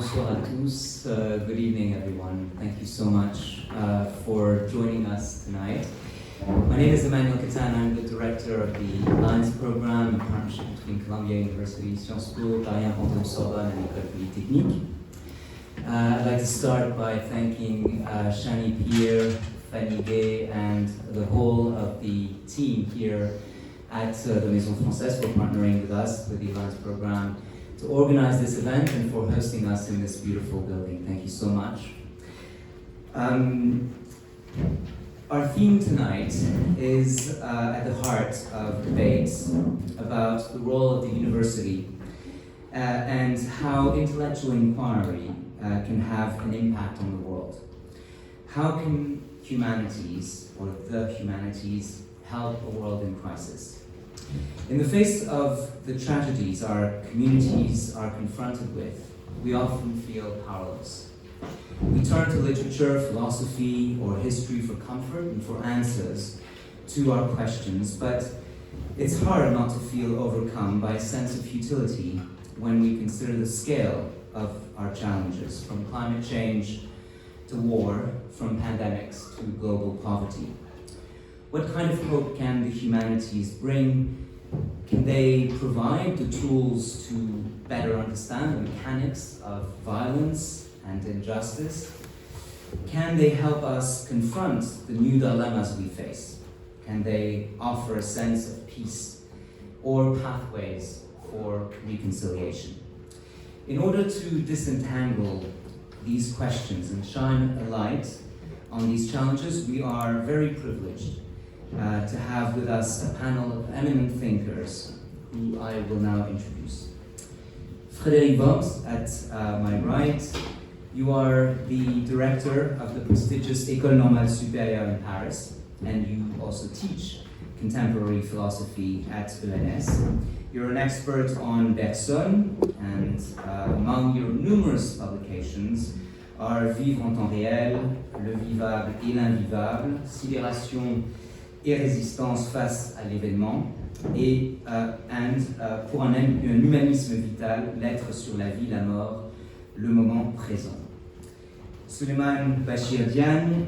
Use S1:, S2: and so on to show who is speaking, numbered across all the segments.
S1: Bonsoir à tous. Good evening, everyone. Thank you so much for joining us tonight. My name is Emmanuel Kattan. I'm the director of the Alliance Program in partnership between Columbia University, Sciences Po, Paris Sorbonne, and École Polytechnique. I'd like to start by thanking Shani Pierre, Fanny Gay, and the whole of the team here at the Maison Française for partnering with us, with the Alliance Program, to organize this event and for hosting us in this beautiful building. Thank you so much. Our theme tonight is at the heart of debates about the role of the university and how intellectual inquiry can have an impact on the world. How can humanities, or the humanities, help a world in crisis? In the face of the tragedies our communities are confronted with, we often feel powerless. We turn to literature, philosophy, or history for comfort and for answers to our questions, but it's hard not to feel overcome by a sense of futility when we consider the scale of our challenges, from climate change to war, from pandemics to global poverty. What kind of hope can the humanities bring? Can they provide the tools to better understand the mechanics of violence and injustice? Can they help us confront the new dilemmas we face? Can they offer a sense of peace or pathways for reconciliation? In order to disentangle these questions and shine a light on these challenges, we are very privileged to have with us a panel of eminent thinkers who I will now introduce. Frédéric at my right, you are the director of the prestigious École Normale Supérieure in Paris, and you also teach contemporary philosophy at ENS. You're an expert on Bergson, and among your numerous publications are Vivre en temps réel, Le vivable et l'invivable, Sidération et résistance face à l'événement, et pour un humanisme vital, l'être sur la vie, la mort, le moment présent. Souleymane Bachir Diagne,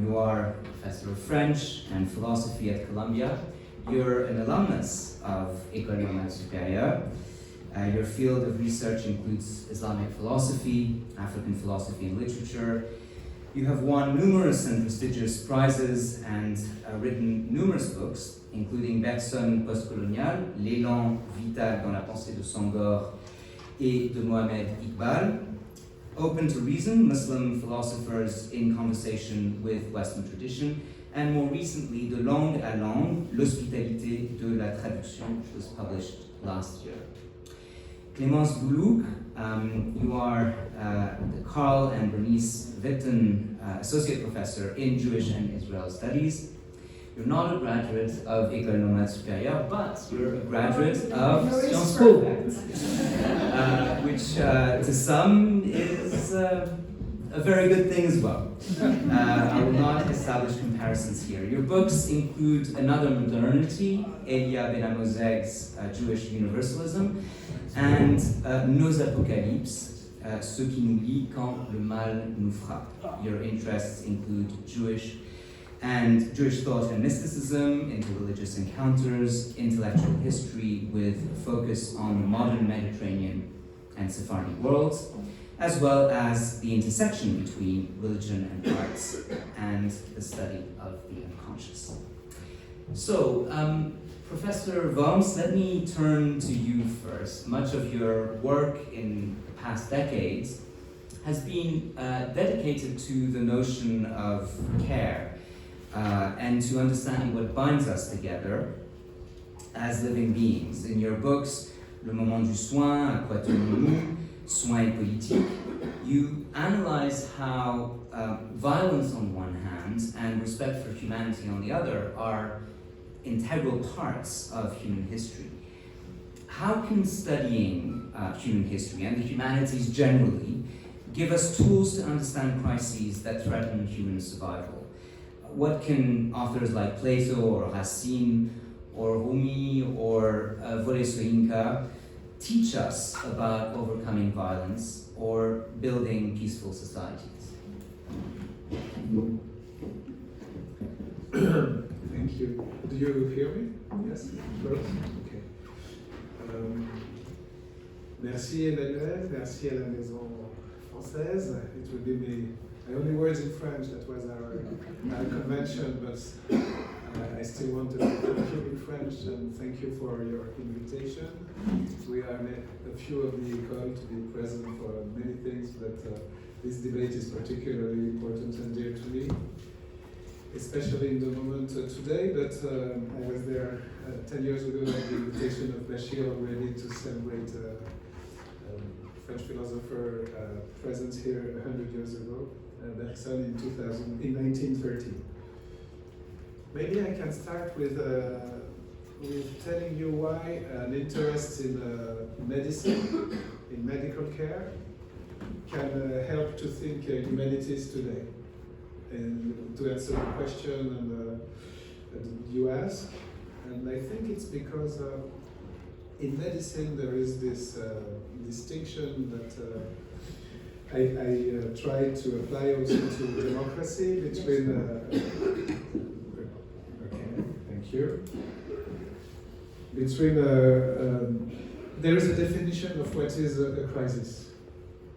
S1: you are professor of French and philosophy at Columbia. You're an alumnus of École Normale Supérieure. Your field of research includes Islamic philosophy, African philosophy and literature. You have won numerous and prestigious prizes and written numerous books, including Bergson postcolonial, L'élan vital dans la pensée de Senghor et de Mohamed Iqbal, Open to Reason, Muslim philosophers in conversation with Western tradition, and more recently, De langue à langue, l'hospitalité de la traduction, which was published last year. Clémence Boulouque, you are the Carl and Bernice Witten Associate Professor in Jewish and Israel Studies. You're not a graduate of École Normale Supérieure, but you're a graduate of Sciences Po, which to some is a very good thing as well. I will not establish comparisons here. Your books include Another Modernity, Elia Benamozeg's Jewish Universalism, and Nos Apocalypses, Ce qui nous lie quand le mal nous frappe. Your interests include Jewish thought and mysticism, interreligious encounters, intellectual history with a focus on the modern Mediterranean and Sephardic worlds, as well as the intersection between religion and arts and the study of the unconscious. So, Professor Worms, let me turn to you first. Much of your work in the past decades has been dedicated to the notion of care and to understanding what binds us together as living beings. In your books, Le moment du soin, À quoi tenons-nous, Soins et politique, you analyze how violence on one hand and respect for humanity on the other are integral parts of human history. How can studying human history and the humanities generally give us tools to understand crises that threaten human survival? What can authors like Plato or Racine or Rumi or Wole Soyinka teach us about overcoming violence or building peaceful societies.
S2: Thank you. Do you hear me? Yes? First? Okay. Merci Emmanuel, merci à la Maison Française. It will be my only words in French, that was our convention, but I still wanted to thank you in French and thank you for your invitation. We are a few of the ecology to be present for many things, but this debate is particularly important and dear to me, especially in the moment today, but I was there 10 years ago at the invitation of Bachir already to celebrate French philosopher presence here 100 years ago, Bergson in 1930. Maybe I can start with telling you why an interest in medicine, in medical care, can help to think humanities today. And to answer the question you ask, and I think it's because in medicine there is this distinction that I try to apply also to democracy between. Okay, thank you. Between there is a definition of what is a crisis,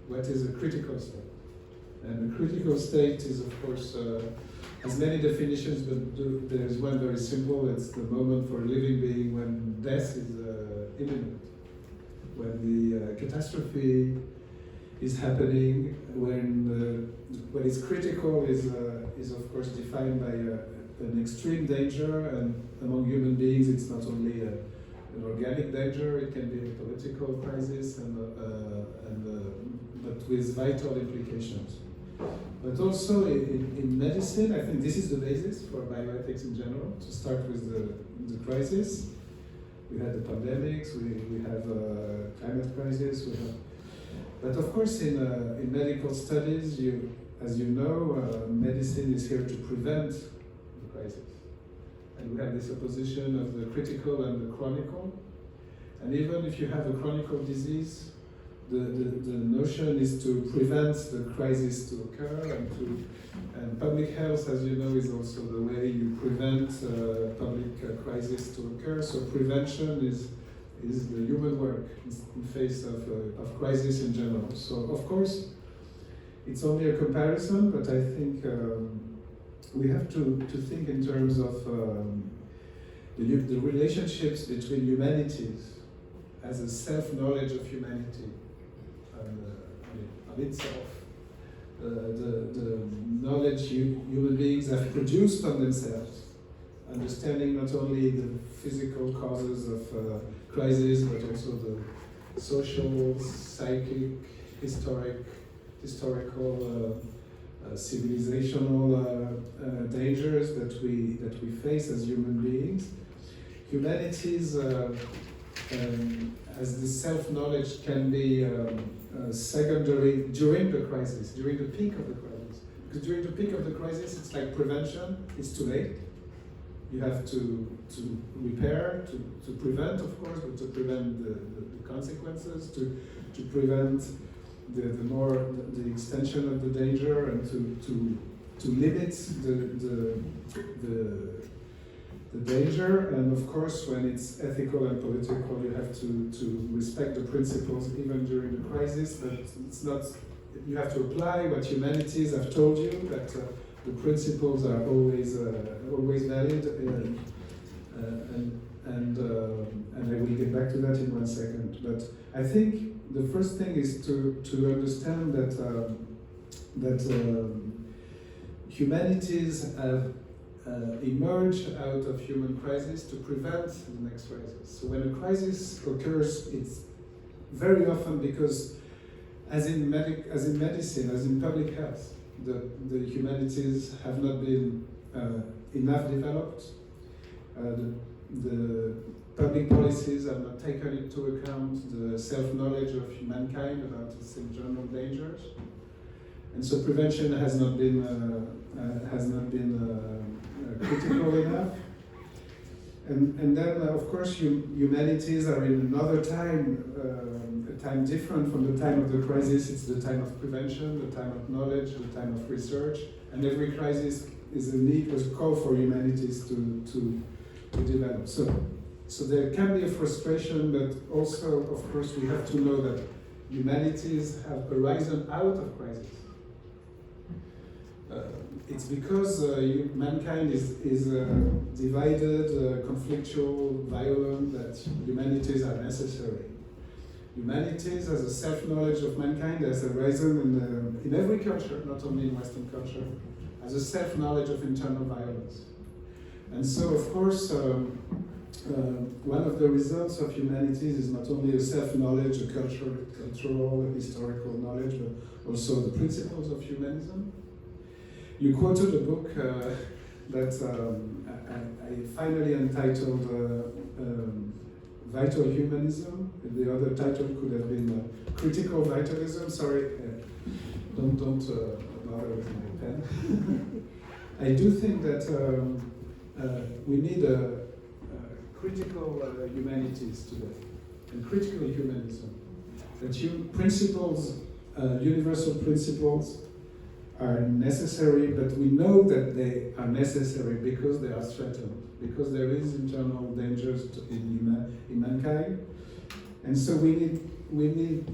S2: what is a critical state. And a critical state is, of course, has many definitions, but there is one very simple. It's the moment for a living being when death is imminent, when the catastrophe is happening, when what is critical is of course defined by an extreme danger, and among human beings, it's not only an organic danger; it can be a political crisis, but with vital implications. But also in medicine, I think this is the basis for bioethics in general, to start with the crisis. We had the pandemics, we have climate crisis, but of course in medical studies, as you know, medicine is here to prevent the crisis. And we have this opposition of the critical and the chronicle. And even if you have a chronic disease, the notion is to prevent the crisis to occur, and public health, as you know, is also the way you prevent public crisis to occur. So prevention is the human work in face of crisis in general. So of course, it's only a comparison, but I think we have to think in terms of the relationships between humanities as a self-knowledge of humanity. On itself, the knowledge human beings have produced on themselves, understanding not only the physical causes of crisis, but also the social, psychic, historical, civilizational dangers that we face as human beings. Humanities, as the self-knowledge, can be secondary during the crisis, during the peak of the crisis. Because during the peak of the crisis, it's like prevention, it's too late. You have to repair, to prevent, of course, but to prevent the consequences, to prevent the extension of the danger, and to limit the danger. And of course, when it's ethical and political, you have to respect the principles even during the crisis, but it's not, you have to apply what humanities have told you, that the principles are always valid, and I will get back to that in 1 second. But I think the first thing is to understand that humanities have emerged out of human crisis to prevent the next crisis. So when a crisis occurs, it's very often because, as in medicine, as in public health, the humanities have not been enough developed. The public policies have not taken into account the self-knowledge of humankind about its internal dangers, and so prevention has not been critical enough. And then, of course, humanities are in another time, a time different from the time of the crisis. It's the time of prevention, the time of knowledge, the time of research, and every crisis is a need, a call for humanities to develop. So there can be a frustration, but also, of course, we have to know that humanities have arisen out of crisis. It's because mankind is divided, conflictual, violent, that humanities are necessary. Humanities, as a self-knowledge of mankind, has arisen in every culture, not only in Western culture, as a self-knowledge of internal violence. And so, of course, one of the results of humanities is not only a self-knowledge, a cultural, historical knowledge, but also the principles of humanism. You quoted a book that I finally entitled Vital Humanism. The other title could have been Critical Vitalism. Sorry, don't bother with my pen. I do think that we need a critical humanities today, and critical humanism. That principles, universal principles, are necessary, but we know that they are necessary because they are threatened, because there is internal dangers in mankind, and so we need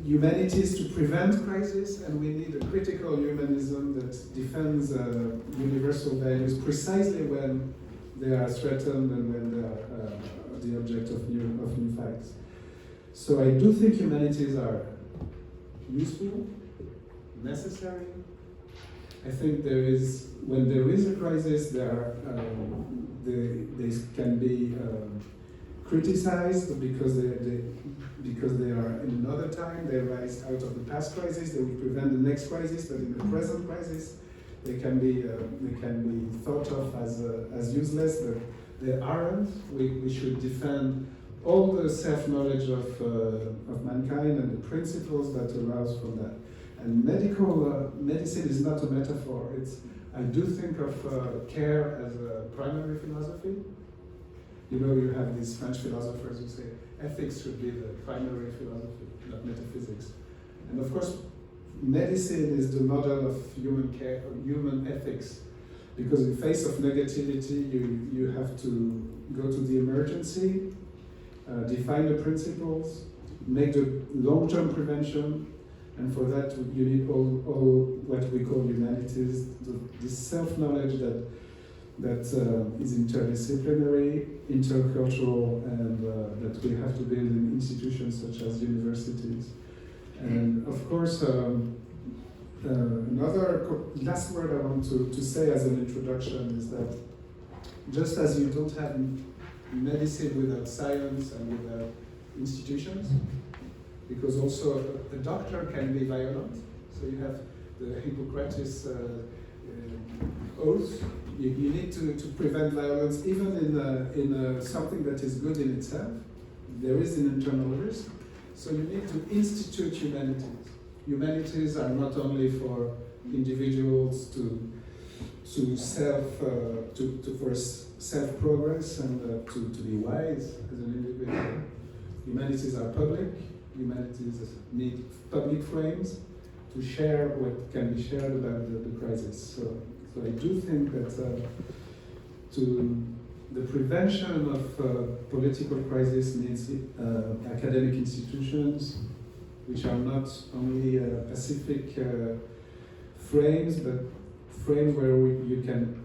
S2: humanities to prevent crisis, and we need a critical humanism that defends universal values precisely when they are threatened and when they are the object of new fights. So I do think humanities are useful, necessary. I think when there is a crisis, they can be criticized because they are in another time. They arise out of the past crisis. They will prevent the next crisis, but in the present crisis, they can be thought of as useless. But they aren't. We should defend all the self-knowledge of mankind and the principles that arise from that. And medicine is not a metaphor. I do think of care as a primary philosophy. You know, you have these French philosophers who say ethics should be the primary philosophy, not metaphysics. And of course, medicine is the model of human care, human ethics, because in face of negativity, you have to go to the emergency, define the principles, make the long-term prevention. And for that, you need all what we call humanities, this self-knowledge that is interdisciplinary, intercultural, and that we have to build in institutions such as universities. And of course, another last word I want to say as an introduction is that just as you don't have medicine without science and without institutions, because also a doctor can be violent. So you have the Hippocrates oath. You need to prevent violence even in something that is good in itself. There is an internal risk. So you need to institute humanities. Humanities are not only for individuals for self-progress and to be wise as an individual. Humanities are public. Humanities need public frames to share what can be shared about the crisis. So I do think that the prevention of political crisis needs academic institutions, which are not only pacific frames, but frames where you can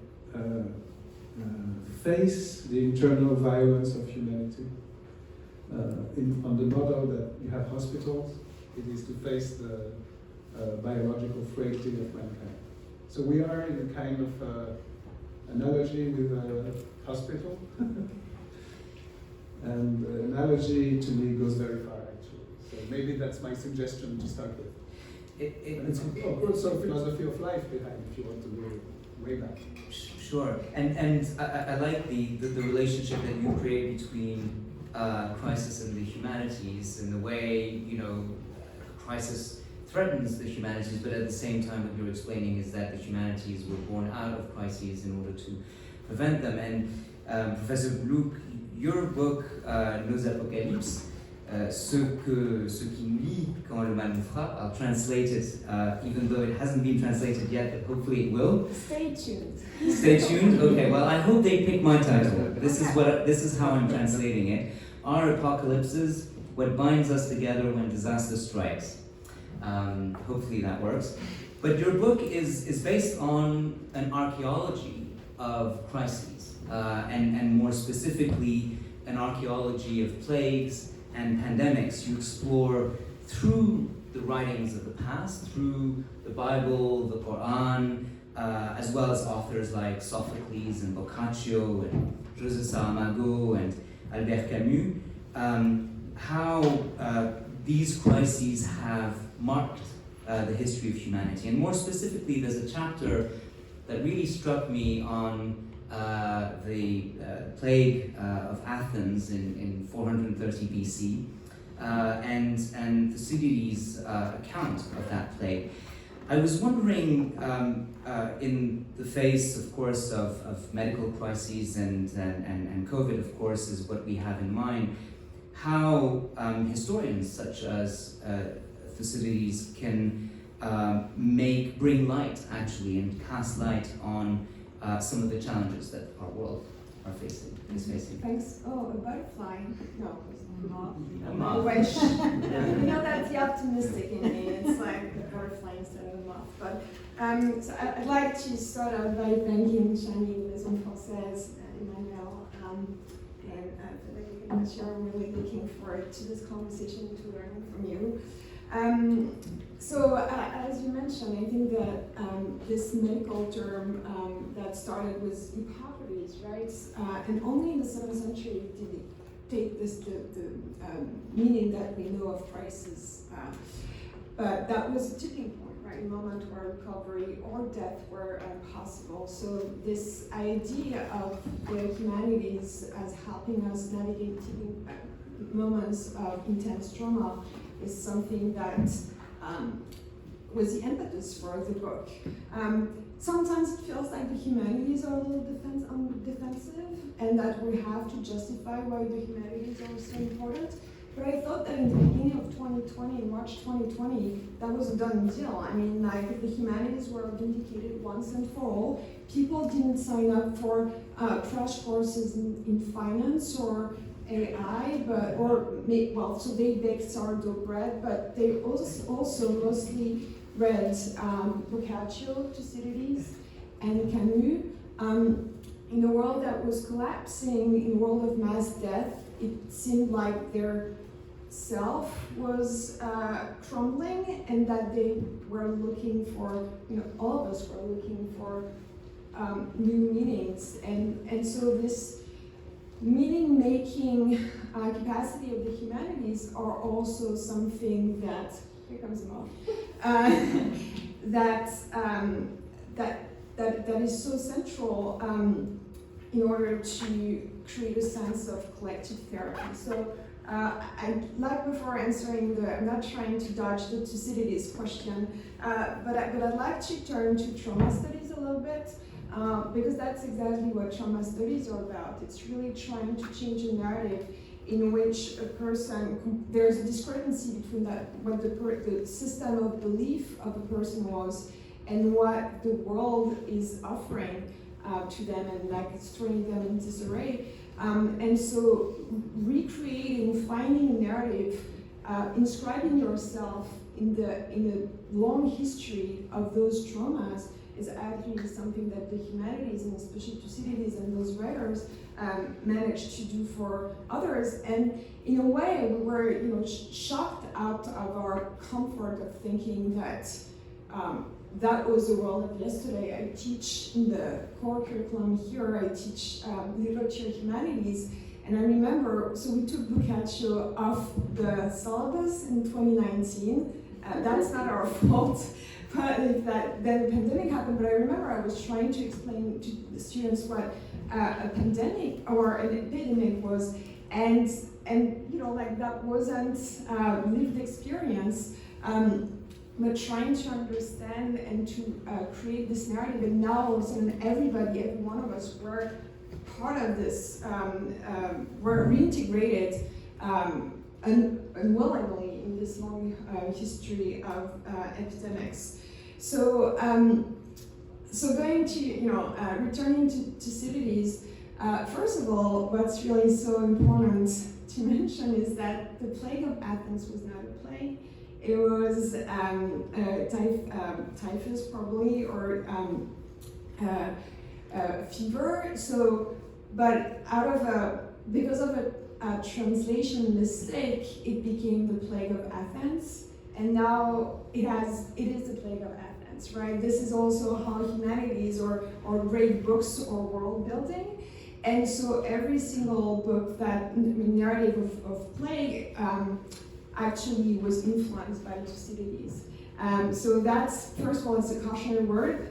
S2: face the internal violence of humanity. On the model that you have hospitals, it is to face the biological frailty of mankind. So we are in a kind of analogy with a hospital. And the analogy to me goes very far, actually. So maybe that's my suggestion to start with. It's also a philosophy of life behind, if you want to go way back.
S1: Sure, and I like the relationship that you create between crisis and the humanities, and the way, crisis threatens the humanities, but at the same time what you're explaining is that the humanities were born out of crises in order to prevent them. And Professor Boulouque, your book, Nos Apocalypses, ce qui nous lie quand le mal nous frappe, I'll translate it, even though it hasn't been translated yet, but hopefully it will.
S3: Stay tuned.
S1: Stay tuned? Okay, well, I hope they pick my title. This is how I'm translating it. Our apocalypses, what binds us together when disaster strikes. Hopefully that works. But your book is based on an archaeology of crises, and more specifically, an archaeology of plagues and pandemics. You explore through the writings of the past, through the Bible, the Quran, as well as authors like Sophocles and Boccaccio and José Saramago and Albert Camus, how these crises have marked the history of humanity. And more specifically, there's a chapter that really struck me on the plague of Athens in 430 BC, and Thucydides' account of that plague. I was wondering, in the face, of course, of medical crises and COVID, of course, is what we have in mind, how historians such as Thucydides can bring light, actually, and cast light on some of the challenges that our world is facing.
S3: Thanks. Oh, a butterfly. No, a moth.
S1: A moth.
S3: I wish. You know, that's the optimistic in me. It's like a butterfly instead of a moth. But so I'd like to start out by thanking Diagne, Maison Française, Emmanuel, and Frédéric and Bachir. I'm really looking forward to this conversation, to learning from you. So, as you mentioned, I think that this medical term that started with Hippocrates, right? And only in the 7th century did it take this the meaning that we know of crisis. But that was a tipping point, right? A moment where recovery or death were possible. So this idea of the humanities as helping us navigate tipping moments of intense trauma is something that was the impetus for the book. Sometimes it feels like the humanities are a little defensive and that we have to justify why the humanities are so important. But I thought that in the beginning of 2020, March 2020, that was a done deal. I mean, like, the humanities were vindicated once and for all. People didn't sign up for crash courses in finance or AI, so they baked sourdough bread, but they also mostly read Boccaccio, Thucydides, and Camus. In a world that was collapsing, in a world of mass death, it seemed like their self was crumbling, and that they were looking for, all of us were looking for new meanings, and so this meaning-making capacity of the humanities are also something that, here comes the moth, that is so central in order to create a sense of collective therapy. So like before answering I'm not trying to dodge the Thucydides question, but I'd like to turn to trauma studies a little bit. Because that's exactly what trauma studies are about. It's really trying to change a narrative in which a person, there's a discrepancy between what the system of belief of a person was and what the world is offering to them, and like it's throwing them in disarray. And so recreating, finding a narrative, inscribing yourself in a long history of those traumas is actually something that the humanities, and especially Thucydides and those writers, managed to do for others. And in a way, we were, shocked out of our comfort of thinking that that was the world of yesterday. I teach in the core curriculum here. I teach literature humanities, and I remember. So we took Boccaccio off the syllabus in 2019. That's not our fault. But then the pandemic happened, but I remember I was trying to explain to the students what a pandemic or an epidemic was, and that wasn't lived experience, but trying to understand and to create this narrative. And now all of a sudden every one of us were part of this, were reintegrated unwillingly in this long history of epidemics. So, going to, returning to cities, first of all, what's really so important to mention is that the plague of Athens was not a plague. It was typhus probably, or fever. So, but because of a translation mistake, it became the plague of Athens, and now it is the plague of Athens, right? This is also how humanities or great books or world building, and so every single book that narrative of plague actually was influenced by Thucydides. So that's, first of all, it's a cautionary word.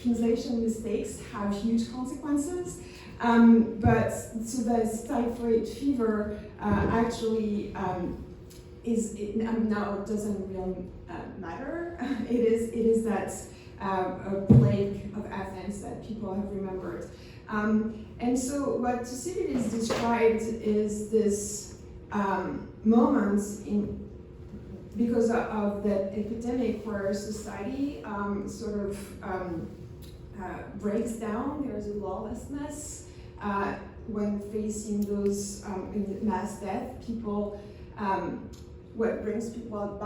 S3: Translation mistakes have huge consequences. But so the typhoid fever actually now it doesn't really matter. It is that a plague of Athens that people have remembered. And so what Thucydides described is this moment because of that epidemic where society breaks down. There's a lawlessness when facing those mass death. People, what brings people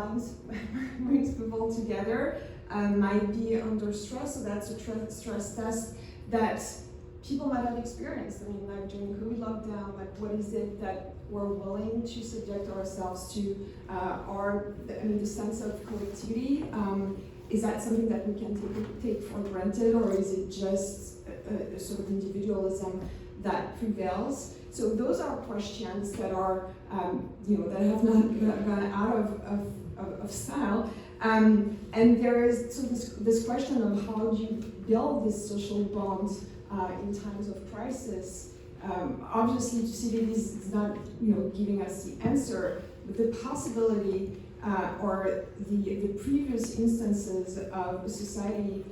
S3: brings people together might be under stress. So that's a stress test that people might have experienced. I mean, like during COVID lockdown, like what is it that we're willing to subject ourselves to? The sense of collectivity, is that something that we can take for granted, or is it just a sort of individualism that prevails? So those are questions that are, that have not gone out of style. And there is this question of how do you build this social bond in times of crisis. Obviously, Thucydides is not, giving us the answer, but the possibility or the previous instances of society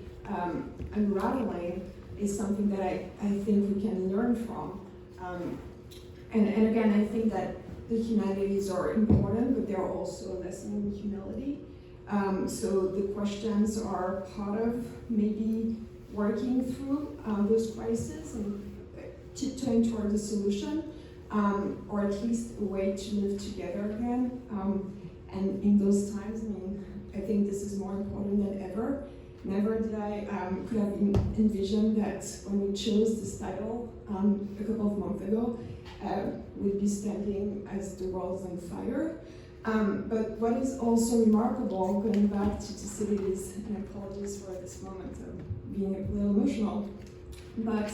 S3: unraveling is something that I think we can learn from. And again, I think that the humanities are important, but they're also a lesson in humility. So the questions are part of maybe working through those crises and tiptoeing toward the solution, or at least a way to live together again. And in those times, I think this is more important than ever. Never did I could have envisioned that when we chose this title a couple of months ago, we'd be standing as the world is on fire. But what is also remarkable, going back to Thucydides, and apologies for this moment of being a little emotional, but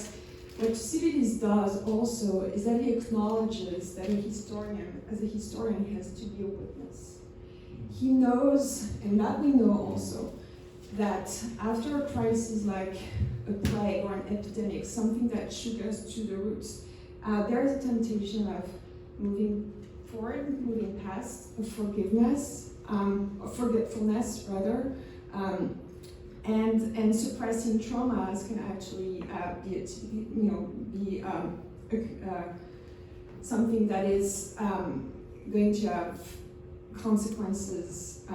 S3: what Thucydides does also is that he acknowledges that a historian has to be a witness. He knows, and that we know also, that after a crisis like a plague or an epidemic, something that shook us to the roots, there is a temptation of moving forward, moving past, of forgiveness, of forgetfulness rather, and suppressing traumas can actually be something that is going to have consequences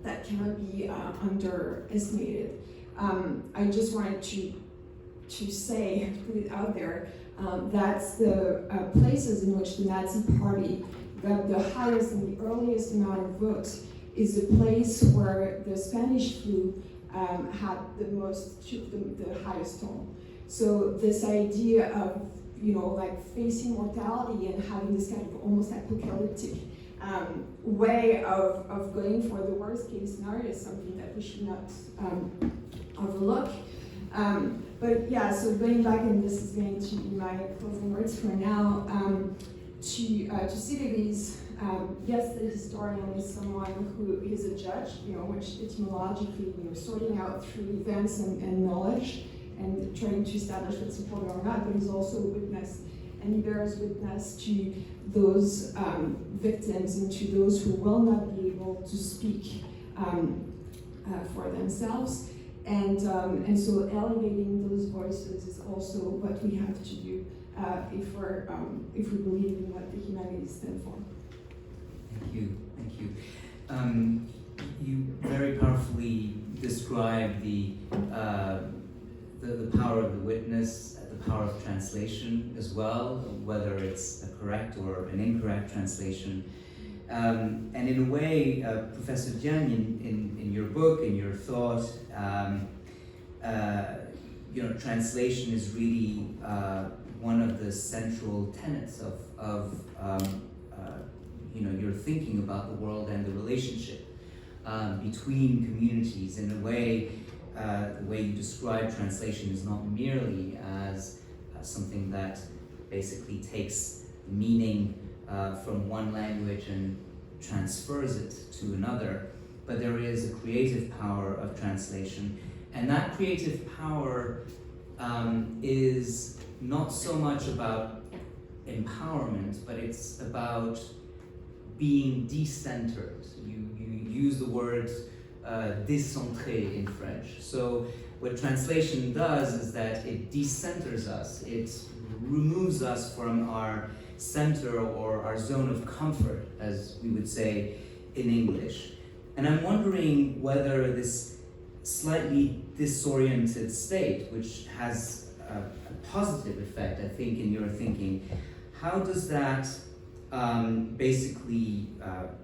S3: that cannot be underestimated. I just wanted to say, put it out there, that's the places in which the Nazi Party got the highest and the earliest amount of votes is the place where the Spanish flu had the highest tone. So this idea of facing mortality and having this kind of almost apocalyptic way of going for the worst case scenario is something that we should not overlook. But yeah, so going back, and this is going to be my closing words for now, to Thucydides, yes, the historian is someone who is a judge, which etymologically, sorting out through events and knowledge and trying to establish what's important or not, but he's also a witness, and he bears witness to those victims and to those who will not be able to speak for themselves. And so elevating those voices is also what we have to do if we believe in what the humanities stand for.
S1: Thank you, thank you. You very powerfully described the power of the witness, the power of translation as well, whether it's a correct or an incorrect translation. And in a way, Professor Diagne, in your book, in your thought, translation is really one of the central tenets of your thinking about the world and the relationship between communities. In a way, the way you describe translation is not merely as something that basically takes meaning from one language and transfers it to another, but there is a creative power of translation. And that creative power is not so much about empowerment, but it's about being decentered. You use the word décentré in French. So what translation does is that it decenters us. It removes us from our center or our zone of comfort, as we would say in English. And I'm wondering whether this slightly disoriented state, which has a positive effect, I think, in your thinking, how does that basically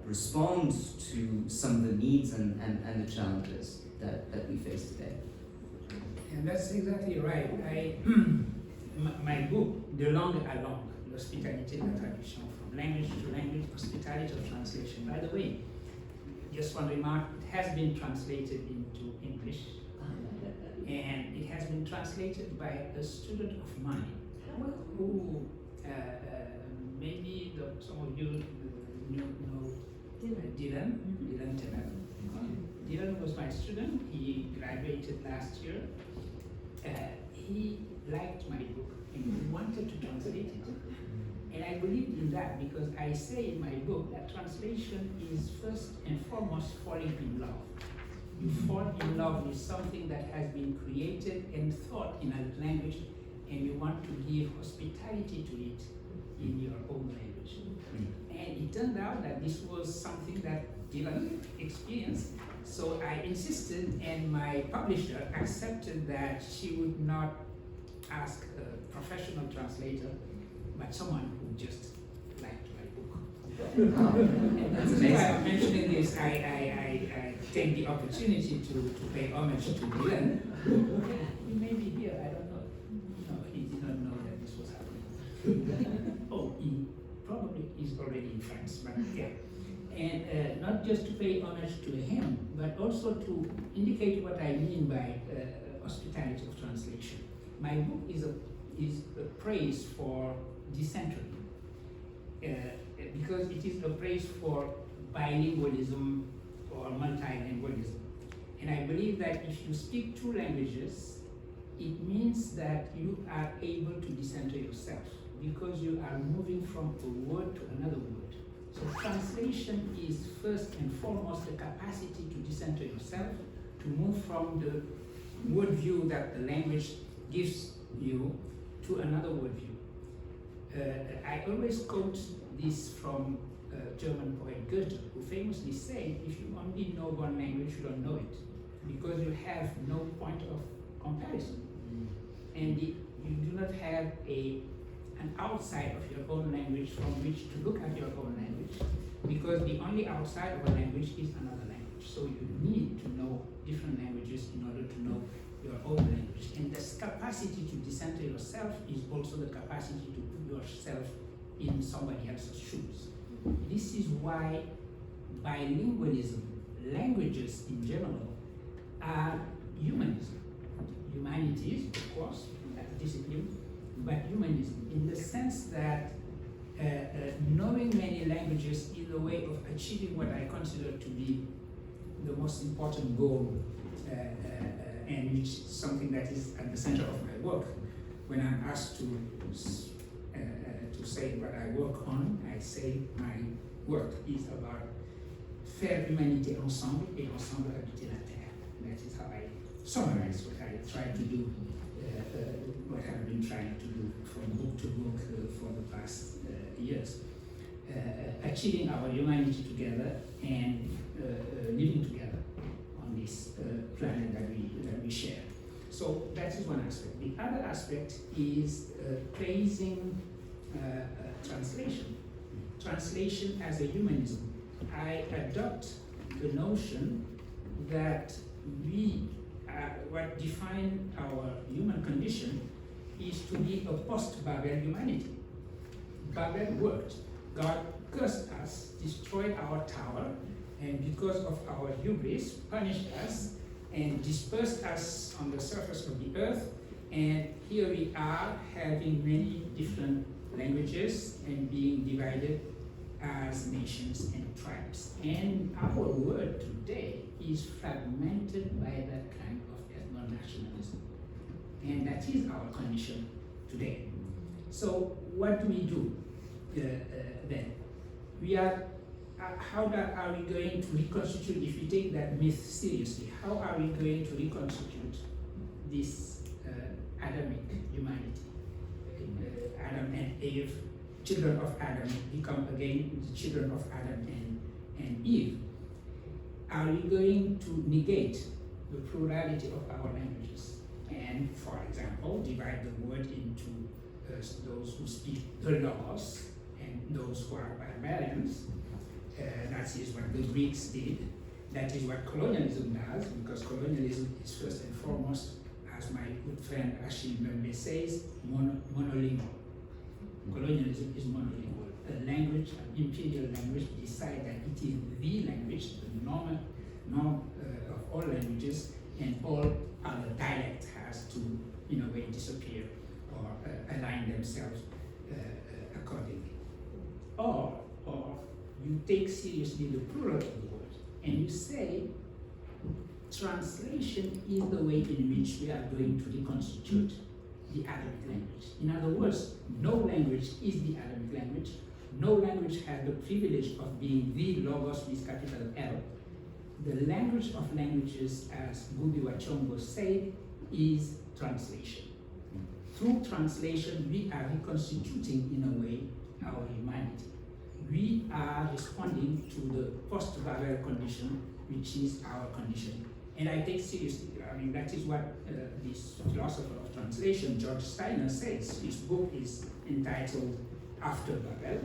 S1: respond to some of the needs and the challenges that we face today?
S4: And that's exactly right. My book, De langue à langue, l'hospitalité de la traduction, from language to language, hospitality of translation. By the way, just one remark, it has been translated into English, and it has been translated by a student of mine who maybe some of you know Dylan. Dylan was my student. He graduated last year. He liked my book and he wanted to translate it. And I believed in that because I say in my book that translation is first and foremost falling in love. You fall in love with something that has been created and thought in a language, and you want to give hospitality to it in your own language. And it turned out that this was something that Dylan experienced. So I insisted, and my publisher accepted that she would not ask a professional translator, but someone who just liked my book. And that's why I'm mentioning this. I take the opportunity to pay homage to Dylan. He may be here, I don't know. No, he did not know that this was happening. Oh, he probably is already in France, but yeah. And not just to pay homage to him, but also to indicate what I mean by hospitality of translation. My book is a praise for decentering, because it is a praise for bilingualism or multilingualism. And I believe that if you speak two languages, it means that you are able to decenter yourself, because you are moving from a word to another word. So translation is first and foremost the capacity to decenter yourself, to move from the worldview that the language gives you to another worldview. I always quote this from German poet Goethe, who famously said, if you only know one language, you don't know it, because you have no point of comparison. And you do not have an outside of your own language from which to look at your own language, because the only outside of a language is another language. So you need to know different languages in order to know your own language. And this capacity to decenter yourself is also the capacity to put yourself in somebody else's shoes. This is why bilingualism, languages in general, are humanism. Humanities, of course, that discipline, but humanism, in the sense that knowing many languages is a way of achieving what I consider to be the most important goal, and which is something that is at the center of my work. When I'm asked to say what I work on, I say my work is about faire humanité ensemble et ensemble habiter la terre. That is how I summarize what I try to do, what I've been trying to do from book to book for the past years. Achieving our humanity together and living together on this planet that we share. So that is one aspect. The other aspect is praising translation. Translation as a humanism. I adopt the notion that what defines our human condition is to be a post-Babel humanity. Babel worked. God cursed us, destroyed our tower, and because of our hubris, punished us and dispersed us on the surface of the earth. And here we are having many different languages and being divided as nations and tribes. And our world today is fragmented by that kind of ethno-nationalism. And that is our condition today. So what do we do then? We are, how are we going to reconstitute, if we take that myth seriously, how are we going to reconstitute this Adamic humanity? Adam and Eve, children of Adam, become again the children of Adam and Eve. Are we going to negate the plurality of our languages? And, for example, divide the world into those who speak the Logos and those who are barbarians. That is what the Greeks did. That is what colonialism does, because colonialism is first and foremost, as my good friend Achille Mbembe says, monolingual. Colonialism is monolingual. A language, an imperial language, decide that it is the language, the norm of all languages, and all other dialects has to, in a way, disappear or align themselves accordingly. Or you take seriously the plural of the word, and you say translation is the way in which we are going to reconstitute the Adamic language. In other words, no language is the Adamic language. No language has the privilege of being the Logos with capital L. The language of languages, as Gubi Wachongo said, is translation. Through translation, we are reconstituting, in a way, our humanity. We are responding to the post-Babel condition, which is our condition. And I take seriously, I mean, that is what this philosopher of translation, George Steiner, says. His book is entitled After Babel.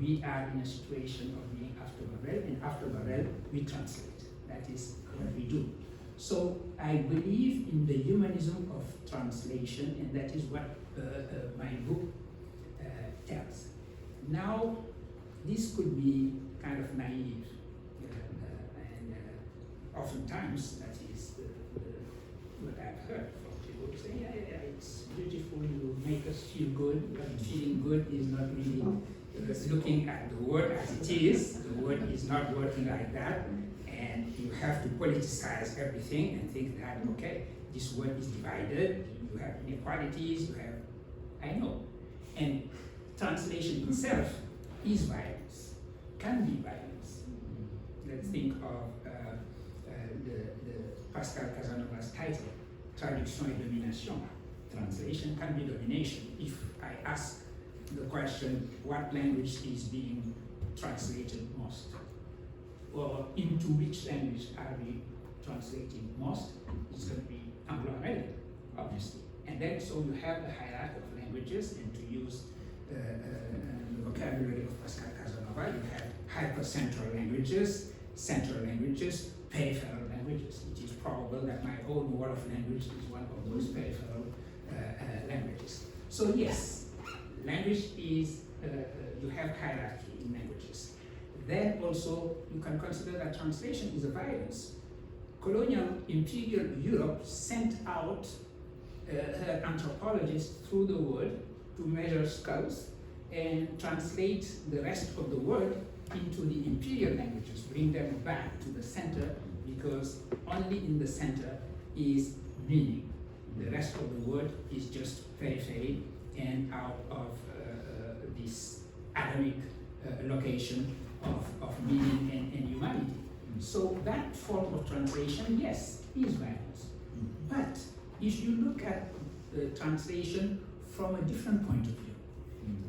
S4: We are in a situation of being after Babel, and after Babel, we translate. That is what we do. So I believe in the humanism of translation, and that is what my book tells. Now, this could be kind of naive, and oftentimes that is what I've heard from people who say, yeah, it's beautiful, you make us feel good, but feeling good is not really looking at the word as it is. The word is not working like that, and you have to politicize everything and think that, okay, this word is divided, you have inequalities, you have, I know. And translation itself is violence, can be violence. Let's think of the Pascal Casanova's title, Traduction et Domination. Translation can be domination. If I ask the question, what language is being translated most? Or into which language are we translating most? It's going to be Anglo-American, obviously. And then, so you have the hierarchy of languages, and to use the vocabulary of Pascal Casanova, you have hypercentral languages, central languages, peripheral languages. It is probable that my own world of language is one of those peripheral languages. So yes, language is, you have hierarchy in languages. Then also, you can consider that translation is a violence. Colonial imperial Europe sent out her anthropologists through the world to measure skulls and translate the rest of the world into the imperial languages, bring them back to the center, because only in the center is meaning. The rest of the world is just periphery and out of this Adamic location of meaning and humanity. So that form of translation, yes, is violence. if you look at the translation from a different point of view,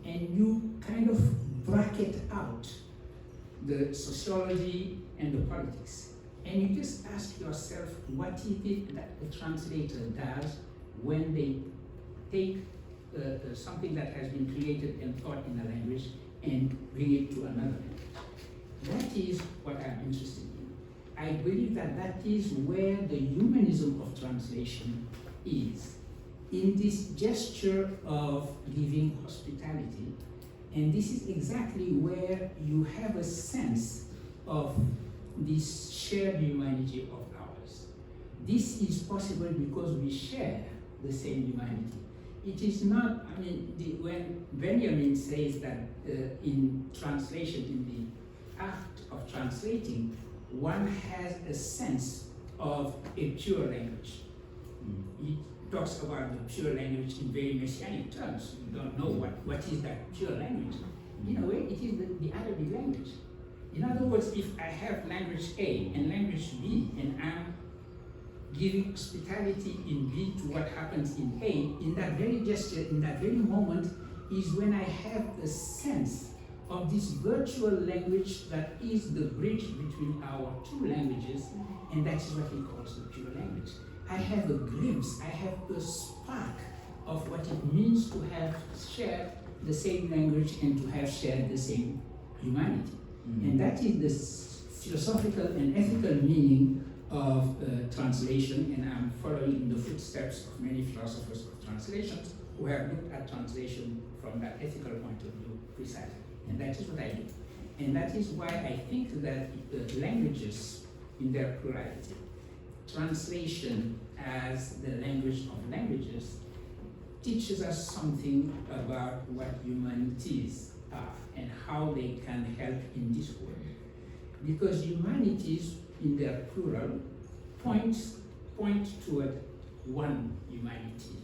S4: and you kind of bracket out the sociology and the politics, and you just ask yourself, what is it that the translator does when they take something that has been created and thought in a language and bring it to another language? That is what I'm interested in. I believe that that is where the humanism of translation is, in this gesture of giving hospitality. And this is exactly where you have a sense of this shared humanity of ours. This is possible because we share the same humanity. It is not, I mean, when Benjamin says that in translation, in the act of translating, one has a sense of a pure language. He talks about the pure language in very messianic terms. You don't know what is that pure language. In a way, it is the Arabic language. In other words, if I have language A and language B, and I'm giving hospitality in B to what happens in A, in that very gesture, in that very moment, is when I have a sense of this virtual language that is the bridge between our two languages, and that is what he calls the pure language. I have a glimpse, I have a spark of what it means to have shared the same language and to have shared the same humanity. And that is the philosophical and ethical meaning of translation, and I'm following in the footsteps of many philosophers of translations who have looked at translation from that ethical point of view precisely. And that is what I do. And that is why I think that languages in their plurality, translation as the language of languages, teaches us something about what humanities are and how they can help in this world. Because humanities in their plural point toward one humanity.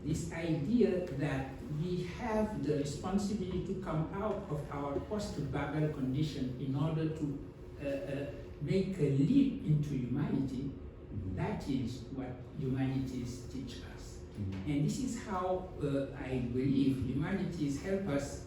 S4: This idea that we have the responsibility to come out of our post-Babel condition in order to make a leap into humanity, that is what humanities teach us. And this is how I believe humanities help us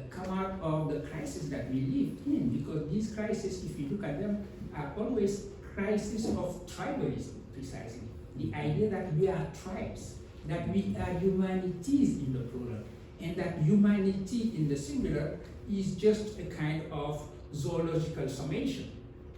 S4: come out of the crisis that we lived in, because these crises, if you look at them, are always crises of tribalism, precisely. The idea that we are tribes, that we are humanities in the plural, and that humanity in the singular is just a kind of zoological summation.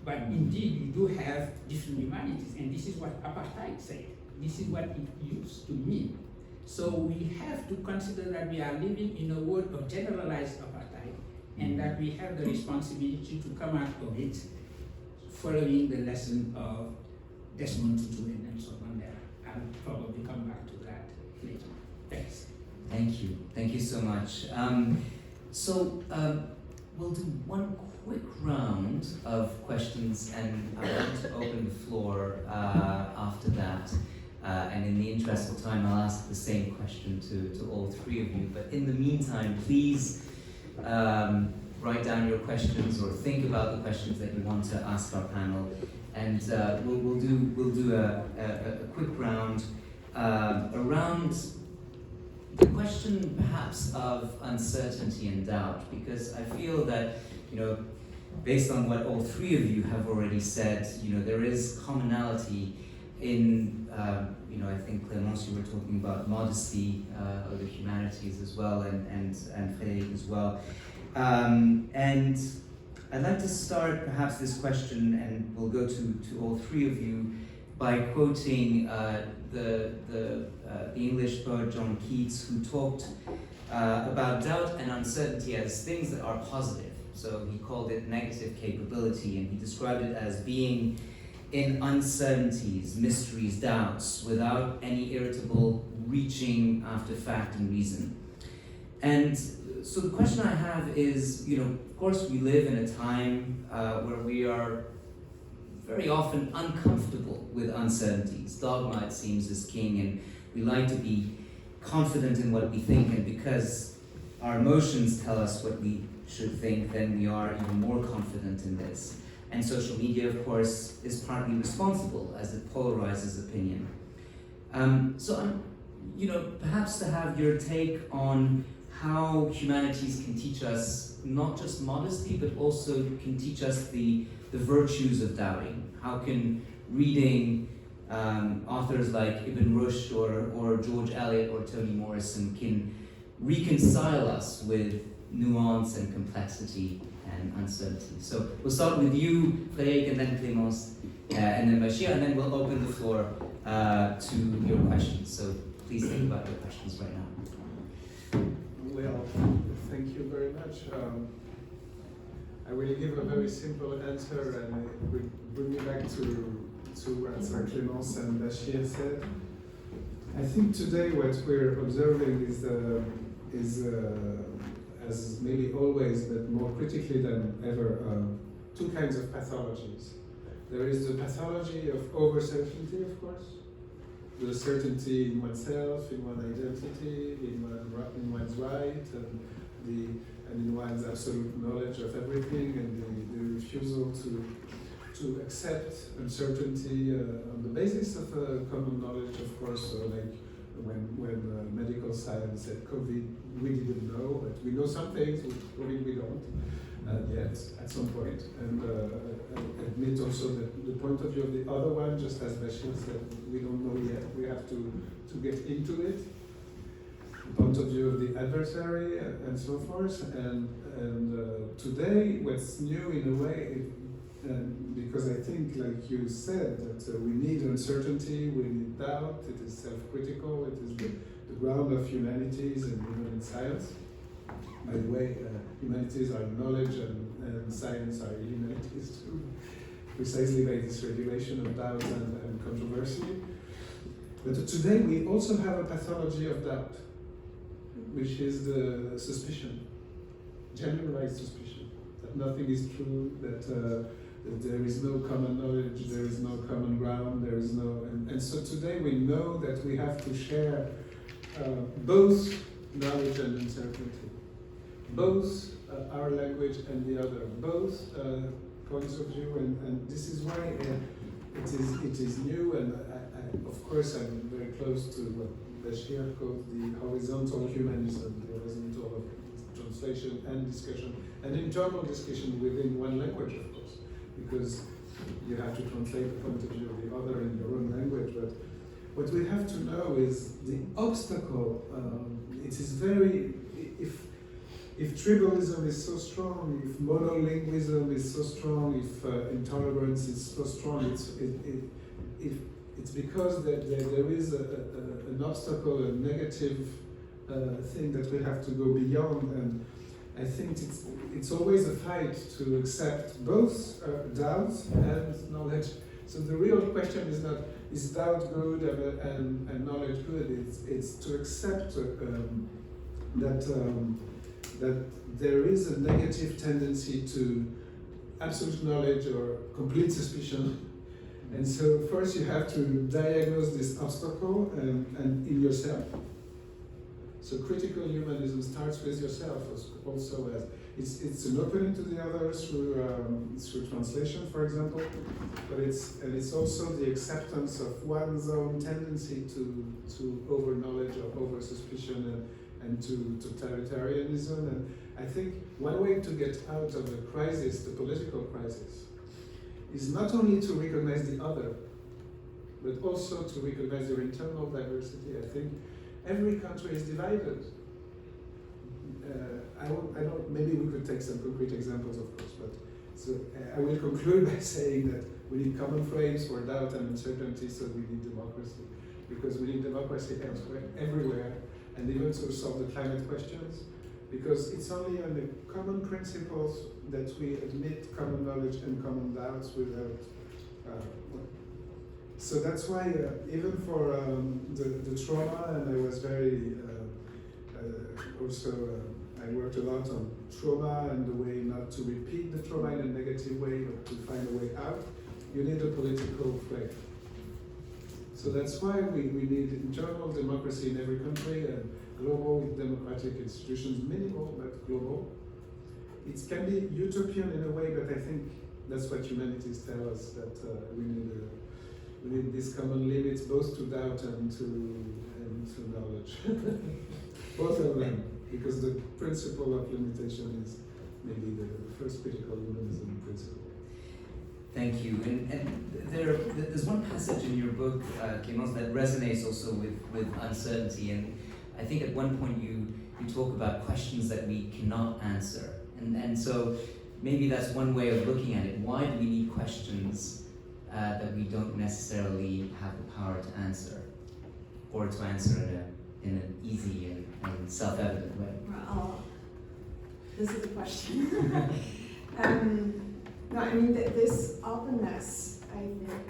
S4: But indeed, you do have different humanities, and this is what apartheid said. This is what it used to mean. So we have to consider that we are living in a world of generalized apartheid, and that we have the responsibility to come out of it following the lesson of Desmond Tutu and Nelson Mandela. I'll probably come back to that later. Thanks.
S1: Thank you. Thank you so much. We'll do one quick round of questions, and I want to open the floor after that. And in the interest of time, I'll ask the same question to all three of you. But in the meantime, please write down your questions or think about the questions that you want to ask our panel. And we'll do a quick round around the question perhaps of uncertainty and doubt, because I feel that, based on what all three of you have already said, there is commonality in, I think Clémence, you were talking about modesty of the humanities as well, and Frédéric as well. And I'd like to start perhaps this question, and we'll go to all three of you, by quoting the English poet John Keats, who talked about doubt and uncertainty as things that are positive. So he called it negative capability, and he described it as being in uncertainties, mysteries, doubts, without any irritable reaching after fact and reason. And so the question I have is, of course we live in a time where we are very often uncomfortable with uncertainties. Dogma, it seems, is king, and we like to be confident in what we think, and because our emotions tell us what we should think, then we are even more confident in this. And social media, of course, is partly responsible, as it polarizes opinion. So I'm, perhaps to have your take on how humanities can teach us not just modesty, but also can teach us the virtues of doubting. How can reading authors like Ibn Rushd or George Eliot or Toni Morrison can reconcile us with nuance and complexity and uncertainty. So we'll start with you, Frédéric, and then Clémence, and then Bachir, and then we'll open the floor to your questions. So please think about your questions right now.
S2: Well, thank you very much. I will give a very simple answer, and it will bring me back to what Clémence and Bachir said. I think today what we're observing is as maybe always, but more critically than ever, two kinds of pathologies. There is the pathology of over-certainty, of course, the certainty in oneself, in one's identity, in one's right, and in one's absolute knowledge of everything, and the refusal to accept uncertainty on the basis of common knowledge, of course. So like when medical science said COVID, we didn't know, but we know some things. With COVID, we don't yet at some point, and admit also that the point of view of the other one, just as Bachir said, we don't know yet. We have to get into it. The point of view of the adversary and so forth. And today, what's new in a way, because I think, like you said, that we need uncertainty, we need doubt. It is self-critical. It is the ground of humanities and even in science. By the way, humanities are knowledge and science are humanities too, precisely by this regulation of doubt and controversy. But today we also have a pathology of doubt, which is the suspicion, generalized suspicion, that nothing is true, that there is no common knowledge, there is no common ground, there is no... And so today we know that we have to share both knowledge and uncertainty, both our language and the other, both points of view, and this is why it is new, and I, of course I'm very close to what Bachir called the horizontal humanism, the horizontal of translation and discussion, and internal discussion within one language, of course, because you have to translate the point of view of the other in your own language. But what we have to know is the obstacle. It is very, if tribalism is so strong, if monolingualism is so strong, if intolerance is so strong, it's because there is an obstacle, a negative thing that we have to go beyond. And I think it's always a fight to accept both doubt and knowledge. So the real question is not, is doubt good and knowledge good? It's to accept that there is a negative tendency to absolute knowledge or complete suspicion. And so first you have to diagnose this obstacle and in yourself. So critical humanism starts with yourself also, as it's an opening to the other through translation, for example, but it's also the acceptance of one's own tendency to over knowledge or over suspicion and to totalitarianism. And I think one way to get out of the crisis, the political crisis, is not only to recognize the other, but also to recognize your internal diversity. I think every country is divided. I don't. Maybe we could take some concrete examples, of course. But so I will conclude by saying that we need common frames for doubt and uncertainty. So we need democracy, because we need democracy elsewhere, everywhere, and even to solve the climate questions. Because it's only on the common principles that we admit common knowledge and common doubts without. So that's why even for the trauma, and I was very I worked a lot on trauma and the way not to repeat the trauma in a negative way, but to find a way out. You need a political frame. So that's why we need internal democracy in every country and global democratic institutions, minimal but global. It can be utopian in a way, but I think that's what humanities tell us, that we we need these common limits both to doubt and to knowledge. Both of them, because the principle of limitation is maybe the first critical humanism principle.
S1: Thank you. And there's one passage in your book, Clémence, that resonates also with uncertainty. And I think at one point you talk about questions that we cannot answer. And so maybe that's one way of looking at it. Why do we need questions that we don't necessarily have the power to answer, or to answer in an easy and self-evident way?
S3: Well, this is the question. No, I mean, this openness, I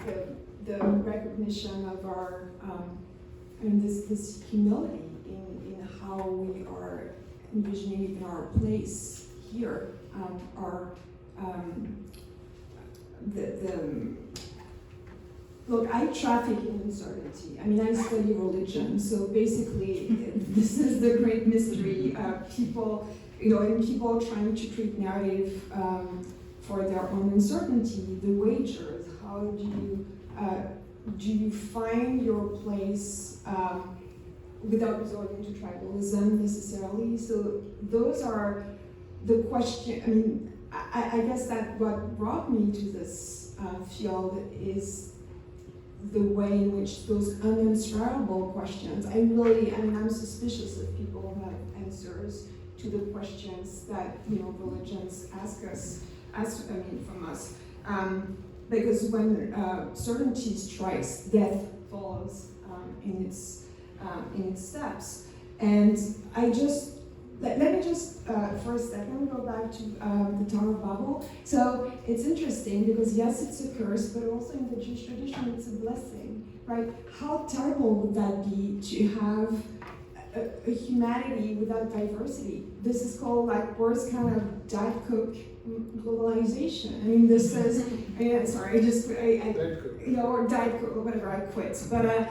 S3: think, the recognition of our, this humility in how we are envisioning even our place here, look, I traffic in uncertainty. I mean, I study religion, so basically, this is the great mystery. People, and people trying to create narrative for their own uncertainty, the wagers. How do you find your place without resorting to tribalism necessarily? So those are the questions. I mean, I guess that what brought me to this field is the way in which those unanswerable questions, I'm suspicious of people who have answers to the questions that, religions ask from us. Because when certainty strikes, death follows in its steps. And let me just for a second go back to the Tower of Babel. So it's interesting because yes, it's a curse, but also in the Jewish tradition, it's a blessing, right? How terrible would that be to have a humanity without diversity? This is called worst kind of Diet Coke globalization. I mean, this is, or Diet Coke or whatever, I quit. But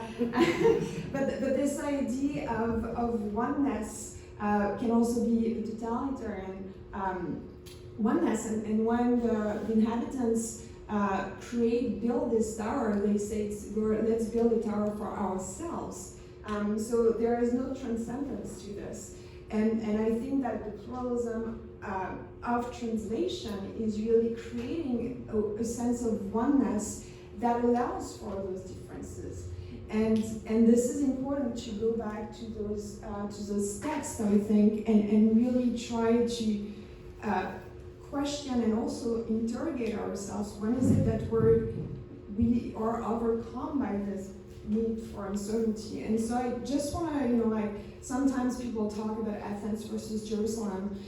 S3: but this idea of oneness can also be a totalitarian oneness. And when the inhabitants build this tower, they say, let's build a tower for ourselves. So there is no transcendence to this. And I think that the pluralism of translation is really creating a sense of oneness that allows for those differences. And this is important to go back to those texts, I think, and really try to question and also interrogate ourselves. When is it that we are overcome by this need for uncertainty? And so I just want to, sometimes people talk about Athens versus Jerusalem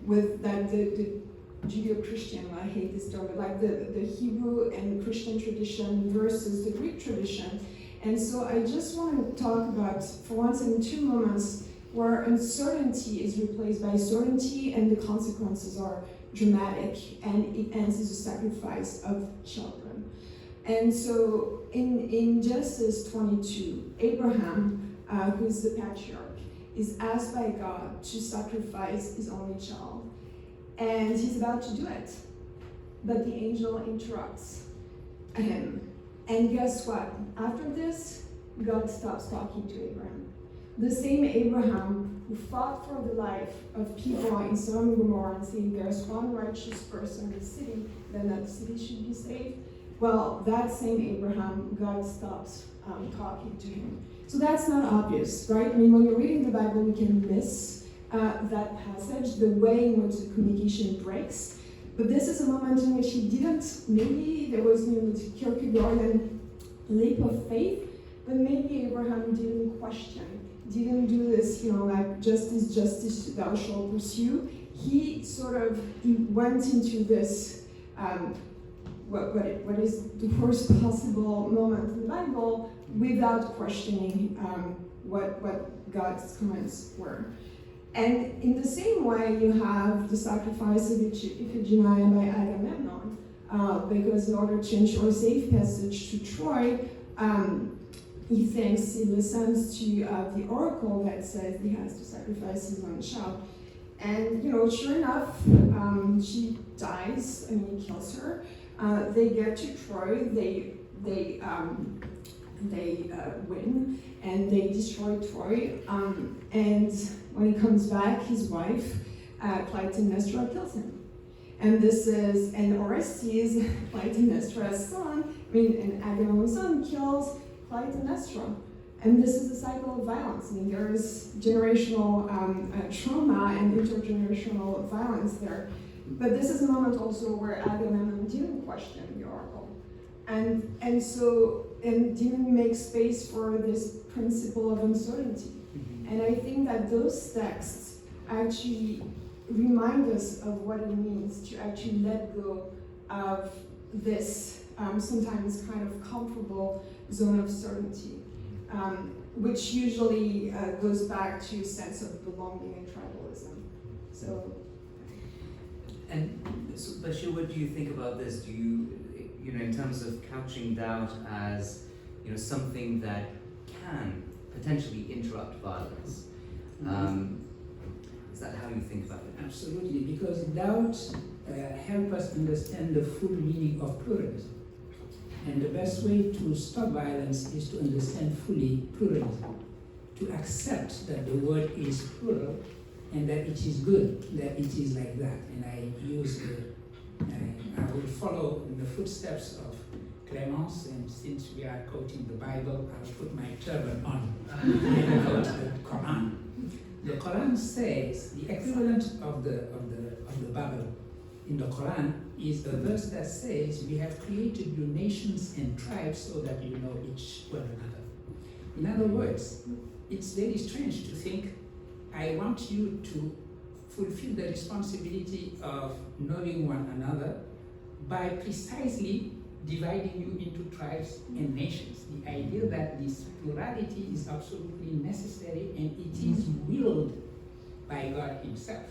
S3: with that the Judeo-Christian, I hate this term, but the Hebrew and Christian tradition versus the Greek tradition. And so I just want to talk about, for once in 2 moments, where uncertainty is replaced by certainty and the consequences are dramatic, and it ends as a sacrifice of children. And so in Genesis 22, Abraham, who is the patriarch, is asked by God to sacrifice his only child. And he's about to do it, but the angel interrupts him. And guess what? After this, God stops talking to Abraham. The same Abraham who fought for the life of people in Sodom and Gomorrah and saying there's one righteous person in the city, then that city should be saved. Well, that same Abraham, God stops talking to him. So that's not obvious, right? I mean, when you're reading the Bible, we can miss that passage, the way in which the communication breaks. But this is a moment in which he didn't, maybe there was the Kierkegaardian leap of faith, but maybe Abraham didn't question, didn't do this, justice thou shalt pursue. He went into this, what is the worst possible moment in the Bible without questioning what God's commands were. And in the same way, you have the sacrifice of Iphigenia by Agamemnon, because in order to ensure a safe passage to Troy, he listens to the oracle that says he has to sacrifice his own child. And, sure enough, she dies, he kills her. They get to Troy, they they win and they destroy Troy. And when he comes back, his wife, Clytemnestra, kills him. And Orestes, Clytemnestra's son, and Agamemnon's son kills Clytemnestra. And this is a cycle of violence. I mean, there is generational trauma and intergenerational violence there. But this is a moment also where Agamemnon didn't question the oracle. And didn't make space for this principle of uncertainty. And I think that those texts actually remind us of what it means to actually let go of this sometimes kind of comfortable zone of certainty, which usually goes back to a sense of belonging and tribalism. So.
S1: And so, Bachir, what do you think about this? Do you know, in terms of couching doubt as, you know, something that can potentially interrupt violence? Is that how you think about it?
S4: Absolutely, because doubt helps us understand the full meaning of pluralism. And the best way to stop violence is to understand fully pluralism, to accept that the word is plural and that it is good, that it is like that. And I will follow in the footsteps of Clémence, and since we are quoting the Bible, I'll put my turban on and quote the Quran. The Quran says the equivalent of the Bible in the Quran is a verse that says, "We have created you nations and tribes so that you know each one another." In other words, it's very strange to think, I want you to fulfill the responsibility of knowing one another by precisely dividing you into tribes and nations. The idea that this plurality is absolutely necessary and it is willed by God himself.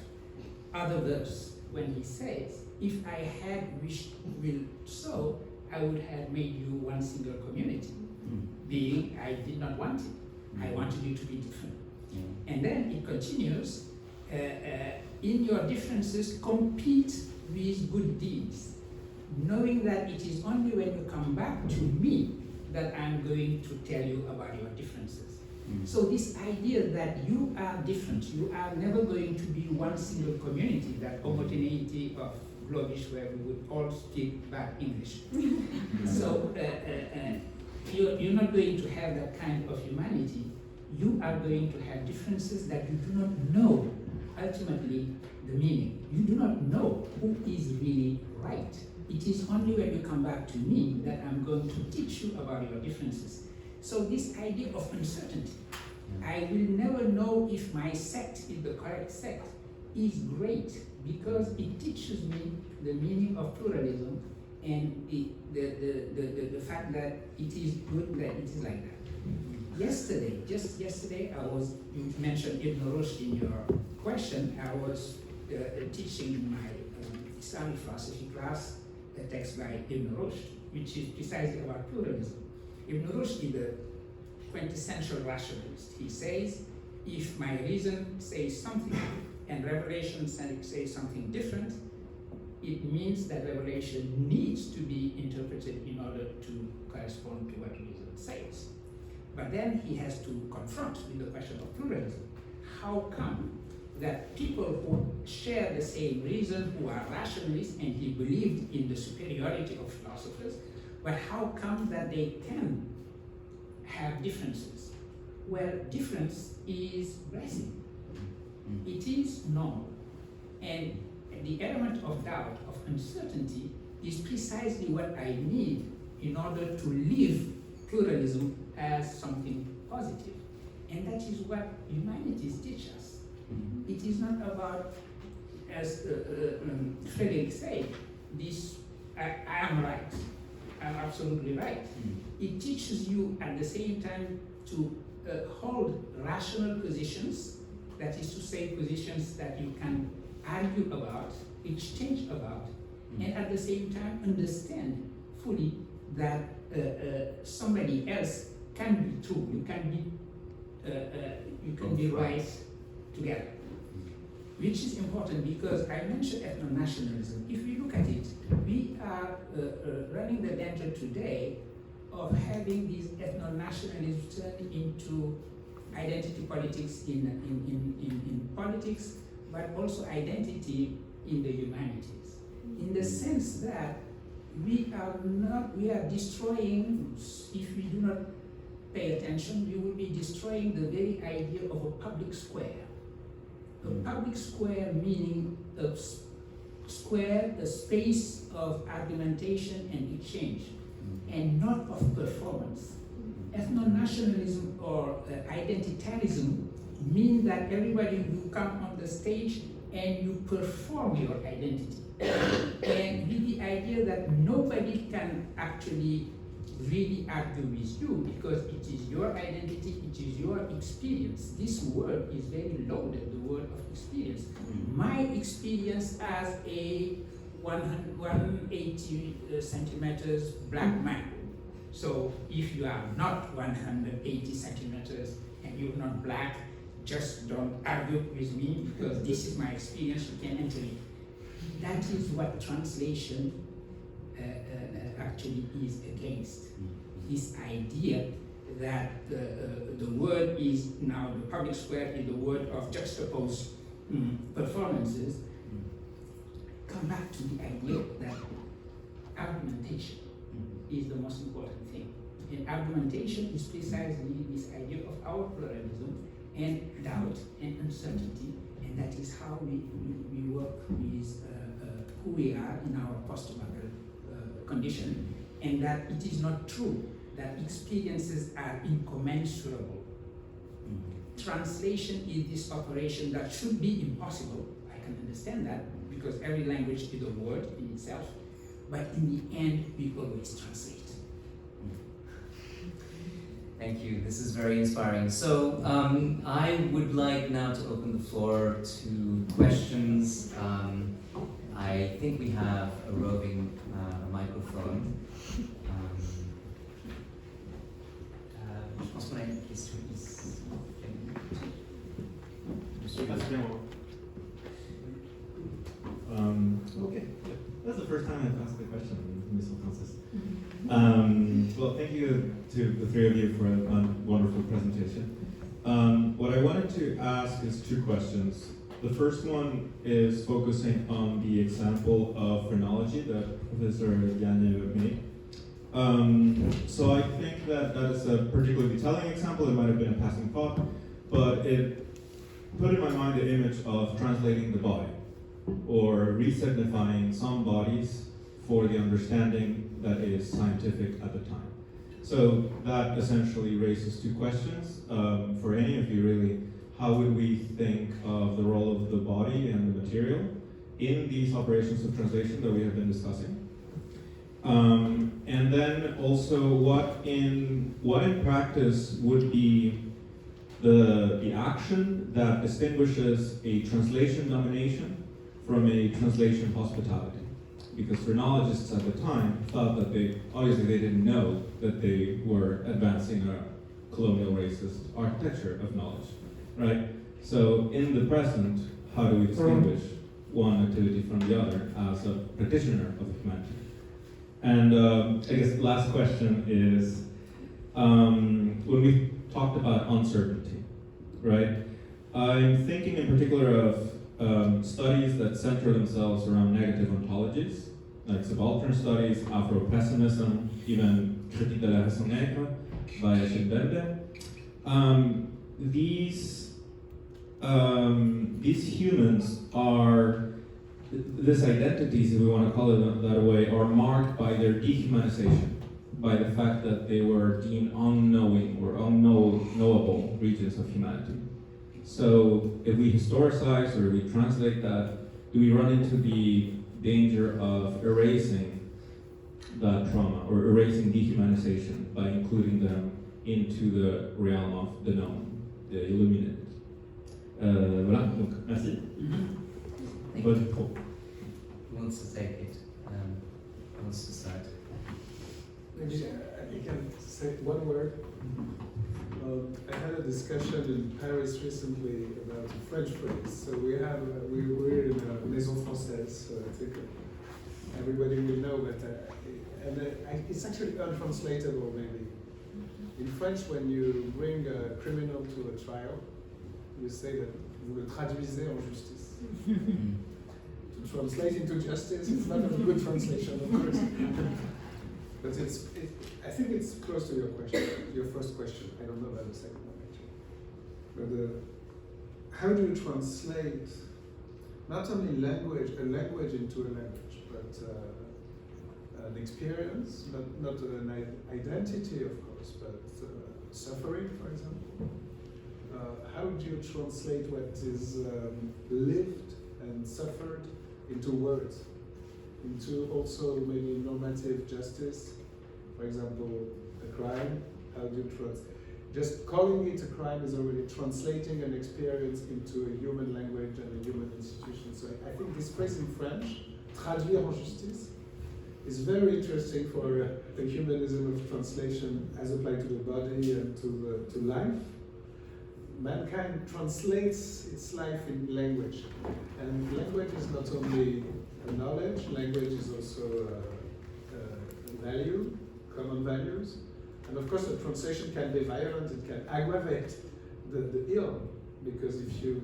S4: Other verse, when he says, "If I had wished will so, I would have made you one single community." Being, I did not want it. I wanted you to be different. And then it continues, in your differences, compete with good deeds, knowing that it is only when you come back to me that I'm going to tell you about your differences. So this idea that you are different, you are never going to be one single community, that homogeneity of Globish where we would all speak bad English. So you're not going to have that kind of humanity. You are going to have differences that you do not know ultimately the meaning. You do not know who is really right. It is only when you come back to me that I'm going to teach you about your differences. So this idea of uncertainty, I will never know if my sect is the correct sect, is great because it teaches me the meaning of pluralism and the fact that it is good that it is like that. Yesterday, just yesterday, you mentioned Ibn Rushd in your question. I was teaching in my Islamic philosophy class a text by Ibn Rushd, which is precisely about pluralism. Ibn Rushd is the quintessential rationalist. He says, if my reason says something and revelation says something different, it means that revelation needs to be interpreted in order to correspond to what reason says. But then he has to confront with the question of pluralism. How come that people who share the same reason, who are rationalists, and he believed in the superiority of philosophers, but how come that they can have differences? Well, difference is blessing. It is normal. And the element of doubt, of uncertainty, is precisely what I need in order to live pluralism as something positive. And that is what humanities teach us. It is not about, as Frédéric said, this, I am right, I'm absolutely right. It teaches you at the same time to hold rational positions, that is to say positions that you can argue about, exchange about, and at the same time understand fully that somebody else can be true. You can be right together, which is important because I mentioned ethno-nationalism. If we look at it, we are running the danger today of having these ethno-nationalisms turn into identity politics in politics, but also identity in the humanities, in the sense that we are destroying, if we do not pay attention, we will be destroying the very idea of a public square. A public square meaning a square, a space of argumentation and exchange, and not of performance. Ethno-nationalism or identitarianism mean that everybody will come on the stage and you perform your identity. And with the idea that nobody can actually really argue with you because it is your identity, it is your experience. This word is very loaded, the word of experience. My experience as a 180 centimeters black man. So if you are not 180 centimeters and you're not black, just don't argue with me because this is my experience, you can enter it. That is what translation actually is against. This idea that the word is now, the public square is the word of juxtaposed performances. Come back to the idea that argumentation is the most important thing. And argumentation is precisely this idea of our pluralism and doubt and uncertainty, and that is how we work with who we are in our postmodern condition, and that it is not true that experiences are incommensurable. Translation is this operation that should be impossible. I can understand that because every language is a word in itself, but in the end we always translate.
S1: Thank you. This is very inspiring. So I would like now to open the floor to questions. I think we have a roving microphone. Je pense qu'on a une question ici.
S5: Okay, that's the first time I've asked a question in Miss Francis. Well, thank you to the three of you for a wonderful presentation. What I wanted to ask is two questions. The first one is focusing on the example of phrenology that Professor Diagne made. So I think that is a particularly telling example. It might have been a passing thought, but it put in my mind the image of translating the body, or re-signifying some bodies for the understanding that is scientific at the time. So that essentially raises two questions for any of you really. How would we think of the role of the body and the material in these operations of translation that we have been discussing? And then also what in practice would be the action that distinguishes a translation domination from a translation hospitality? Because phrenologists at the time thought that they didn't know that they were advancing a colonial racist architecture of knowledge, right? So in the present, how do we distinguish one activity from the other as a practitioner of humanity? And I guess the last question is, when we talked about uncertainty, right? I'm thinking in particular of studies that center themselves around negative ontologies, like subaltern studies, Afro-pessimism, even critique de la raison nègre by Schindende. These humans are, these identities, if we want to call it that way, are marked by their dehumanization, by the fact that they were deemed unknowing or unknowable regions of humanity. So if we historicize or we translate that, do we run into the danger of erasing that trauma or erasing dehumanization by including them into the realm of the known, the illuminated? Voilà, donc merci. Bonne pro.
S1: Who wants to take it? Who wants to start?
S2: Maybe I can say one word. I had a discussion in Paris recently about a French phrase. So we were in a Maison Française, so I think everybody will know, but And it's actually untranslatable, maybe. In French, when you bring a criminal to a trial, you say that vous le traduisez en justice. To translate into justice, it's not a good translation, of course. But I think it's close to your question, your first question. I don't know about the second one, actually. But how do you translate not only a language into a language, but an experience, not an identity, of course, but suffering, for example? How do you translate what is lived and suffered into words, into also maybe normative justice? For example, a crime, how do you translate? Just calling it a crime is already translating an experience into a human language and a human institution. So I think this phrase in French, traduire en justice, is very interesting for a humanism of translation as applied to the body and to life. Mankind translates its life in language. And language is not only a knowledge, language is also a value, common values. And of course the translation can be violent, it can aggravate the ill, because the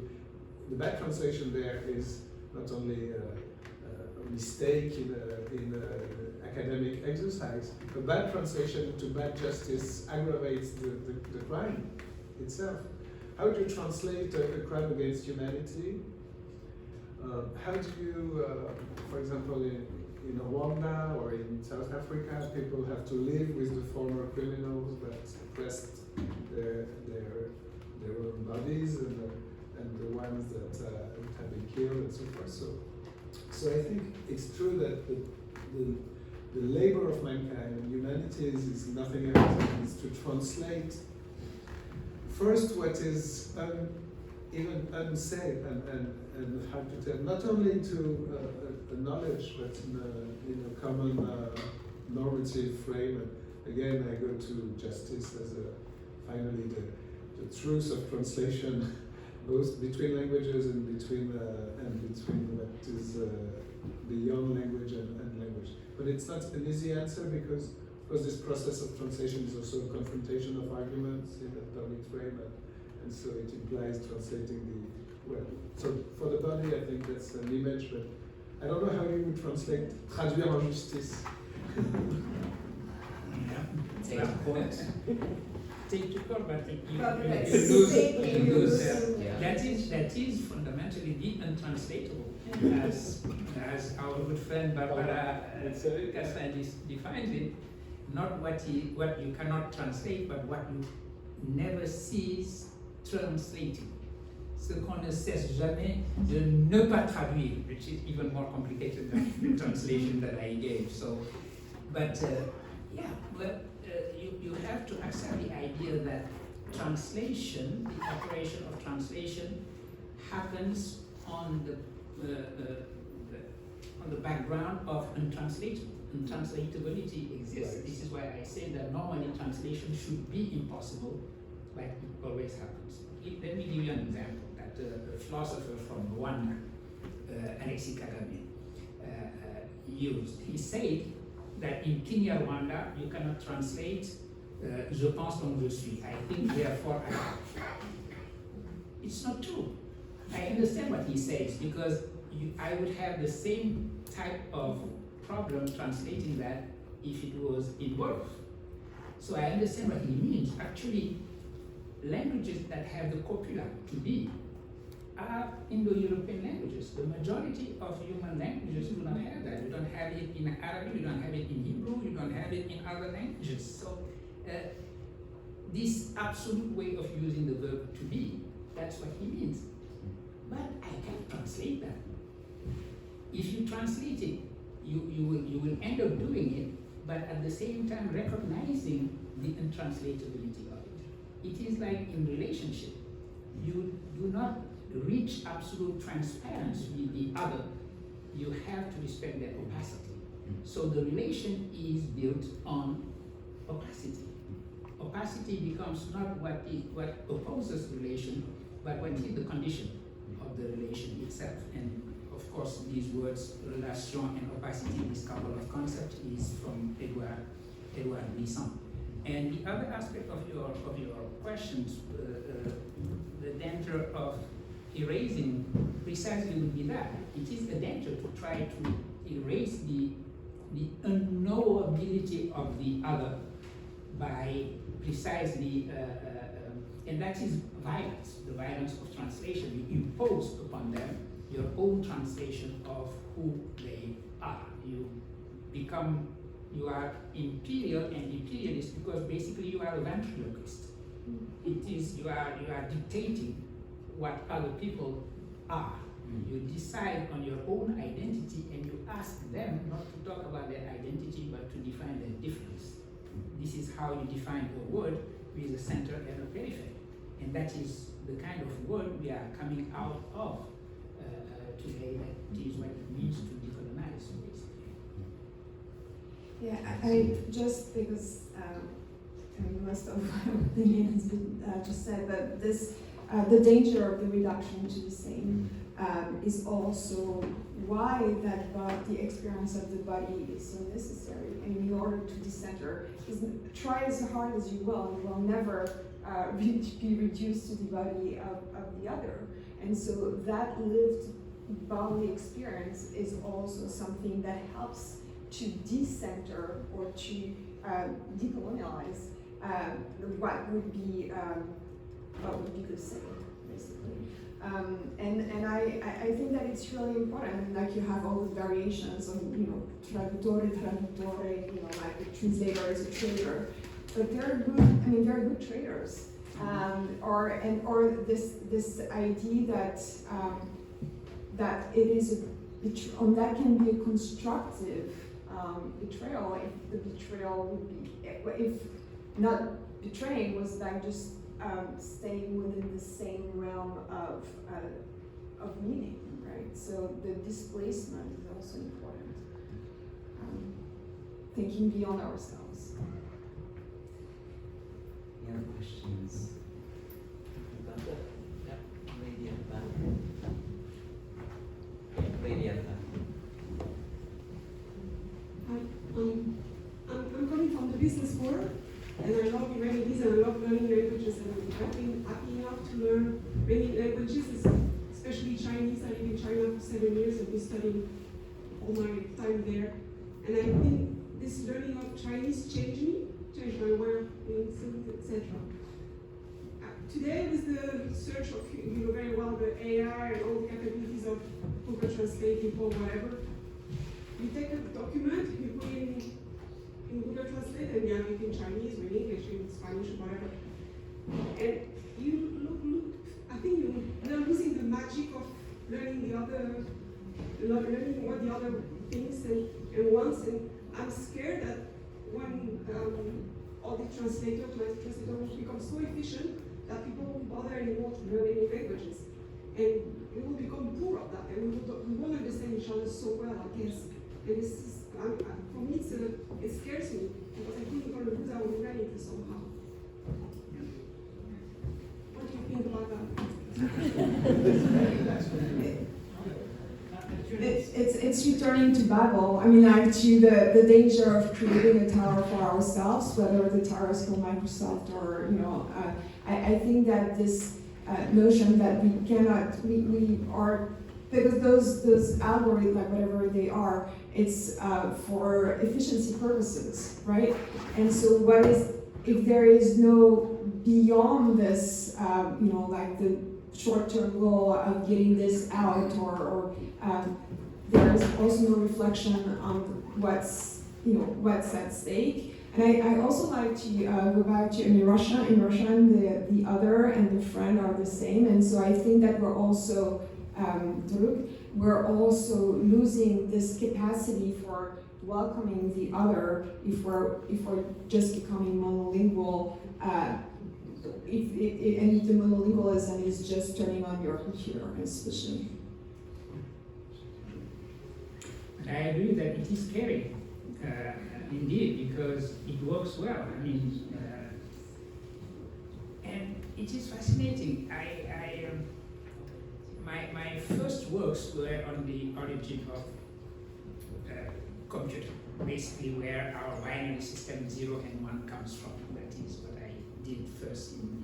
S2: bad translation there is not only a mistake in academic exercise, a bad translation to bad justice aggravates the crime itself. How do you translate a crime against humanity? How do you, for example, in Rwanda or in South Africa, people have to live with the former criminals that oppressed their own bodies and the ones that have been killed and so forth. So I think it's true that the labor of mankind and humanities is nothing else than is to translate first what is even unsaid and hard to tell, not only into a knowledge, but in a common normative frame. And again, I go to justice as finally the truth of translation, both between languages and between what is beyond language and language. But it's not an easy answer because, of course, this process of translation is also a confrontation of arguments in the public frame, and so it implies translating so for the body, I think that's an image, but I don't know how you would translate traduire en justice.
S1: Take to court.
S4: Take to court, but
S3: You
S4: lose.
S1: Yeah.
S4: That is fundamentally the untranslatable, as our good friend Barbara Kattan defines it. Not what you cannot translate, but what you never cease translating. Ce qu'on ne cesse jamais de ne pas traduire, which is even more complicated than the translation that I gave. So, but you have to accept the idea that translation, the operation of translation, happens on the background of untranslatability exists. Right. This is why I say that normally translation should be impossible, like it always happens. Let me give you an example that a philosopher from Rwanda, Alexis Kagame, used. He said that in Kinyarwanda you cannot translate je pense donc je suis. I think therefore I am. It's not true. I understand what he says because I would have the same type of problem translating that if it was in Wolof. So I understand what he means. Actually, languages that have the copula to be are Indo-European languages. The majority of human languages do not have that. You don't have it in Arabic, you don't have it in Hebrew, you don't have it in other languages. So this absolute way of using the verb to be, that's what he means. But I can't translate that. If you translate it, you will end up doing it, but at the same time recognizing the untranslatability of it. It is like in relationship. You do not reach absolute transparency with the other. You have to respect their opacity. So the relation is built on opacity. Opacity becomes not what opposes relation, but what is the condition of the relation itself. And of course, these words, relation and opacity, this couple of concepts, is from Edouard Glissant. And the other aspect of your questions, the danger of erasing precisely would be that. It is a danger to try to erase the unknowability of the other by precisely, and that is violence, the violence of translation. You impose upon them your own translation of who they are. You are imperial and imperialist because basically you are a ventriloquist. It is, you are dictating what other people are. You decide on your own identity and you ask them not to talk about their identity but to define their difference. This is how you define a word with a center and a periphery. And that is the kind of word we are coming out of today. That is what it means to decolonize, basically.
S3: Yeah, I just because most of what Diagne has been just said, but this the danger of the reduction to the same is also why the experience of the body is so necessary. And in order to decenter, try as hard as you will never be reduced to the body of the other. And so that lived bodily experience is also something that helps to decenter or to decolonialize what would be the same, basically. And I think that it's really important. I mean, like you have all the variations on, traduttore, like a translator is a trader, but they're good. I mean, they're good traders. Or this idea that it is that can be a constructive betrayal if the betrayal would be, if not betraying was like just staying within the same realm of meaning, right? So the displacement is also important. Thinking beyond ourselves.
S1: Any other questions? Lady at the back. Lady at the back.
S6: Hi, I'm coming from the business world, and I love humanities and I love learning languages, and I've been happy enough to learn many languages, especially Chinese. I live in China for 7 years and been studying all my time there. And I think this learning of Chinese changed my way of doing things, etc. Today, with the search of, very well, the AI and all the capabilities of Google Translate, people, whatever, you take a document, you put it in Google Translate, and you have it in Chinese or in English, in Spanish, or whatever. And you look, I think you're losing the magic of learning learning what the other thinks and wants. And I'm scared that when all the translators will become so efficient that people won't bother anymore to learn any languages. And we will become poor of that, and we won't understand each other so well, I guess. And this is, for me, it scares me, because I think we're going to lose our humanity somehow. What do you think about that?
S3: It's returning to Babel. I mean, like to the danger of creating a tower for ourselves, whether the tower is called Microsoft or, I think that this notion that we are, because those algorithms, like whatever they are, it's for efficiency purposes, right? And so if there is no beyond this, like the short-term goal of getting this out, or there is also no reflection on what's at stake. And I also like to go back to, in Russia, the other and the friend are the same, and so I think that we're also we're also losing this capacity for welcoming the other if we're just becoming monolingual. If the monolingualism is just turning on your computer, especially.
S4: And I agree that it is scary, indeed, because it works well. I mean, and it is fascinating. my first works were on the origin of computer, basically where our binary system 0 and 1 comes from. That is what I did first in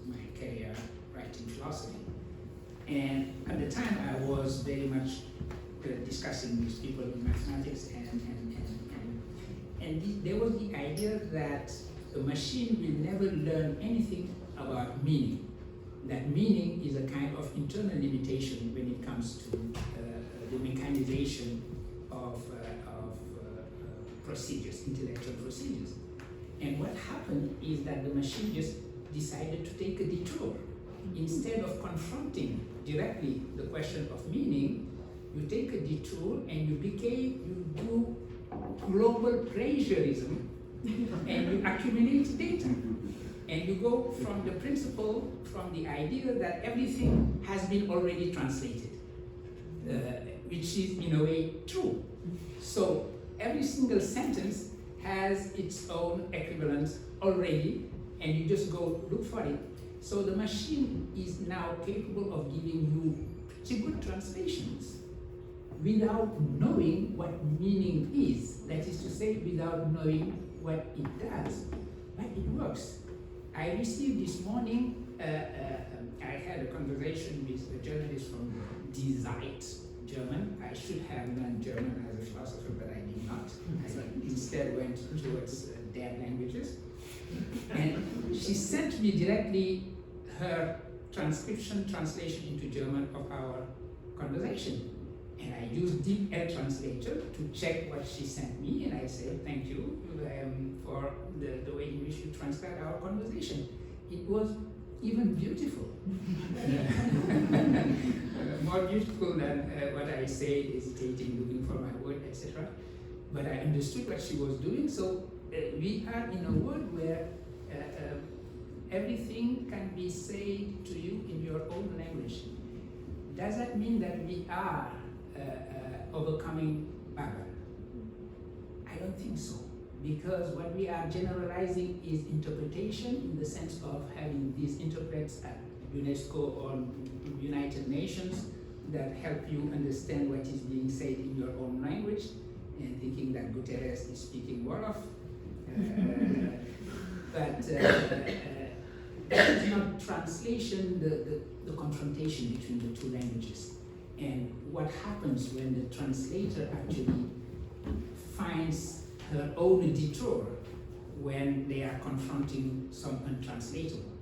S4: my career writing philosophy. And at the time I was very much discussing with people in mathematics and there was the idea that a machine will never learn anything about meaning. That meaning is a kind of internal limitation when it comes to the mechanization of procedures, intellectual procedures. And what happened is that the machine just decided to take a detour. Instead of confronting directly the question of meaning, you take a detour and you do global plagiarism and you accumulate data. And you go from the principle, from the idea that everything has been already translated, which is in a way true. So every single sentence has its own equivalent already, and you just go look for it. So the machine is now capable of giving you pretty good translations without knowing what meaning is. That is to say, without knowing what it does, but it works. I received this morning, I had a conversation with a journalist from Die Zeit, German. I should have learned German as a philosopher, but I did not. I instead went towards dead languages. And she sent me directly her translation into German of our conversation. And I used Deep L Translator to check what she sent me, and I said, thank you for the way in which you translate our conversation. It was even beautiful. More beautiful than what I said, hesitating, looking for my word, etc. But I understood what she was doing, so we are in a world where everything can be said to you in your own language. Does that mean that we are overcoming Babel? I don't think so, because what we are generalizing is interpretation in the sense of having these interprets at UNESCO or United Nations that help you understand what is being said in your own language, and thinking that Guterres is speaking Wolof. But that is not translation, the confrontation between the two languages. And what happens when the translator actually finds her own detour when they are confronting some untranslatable.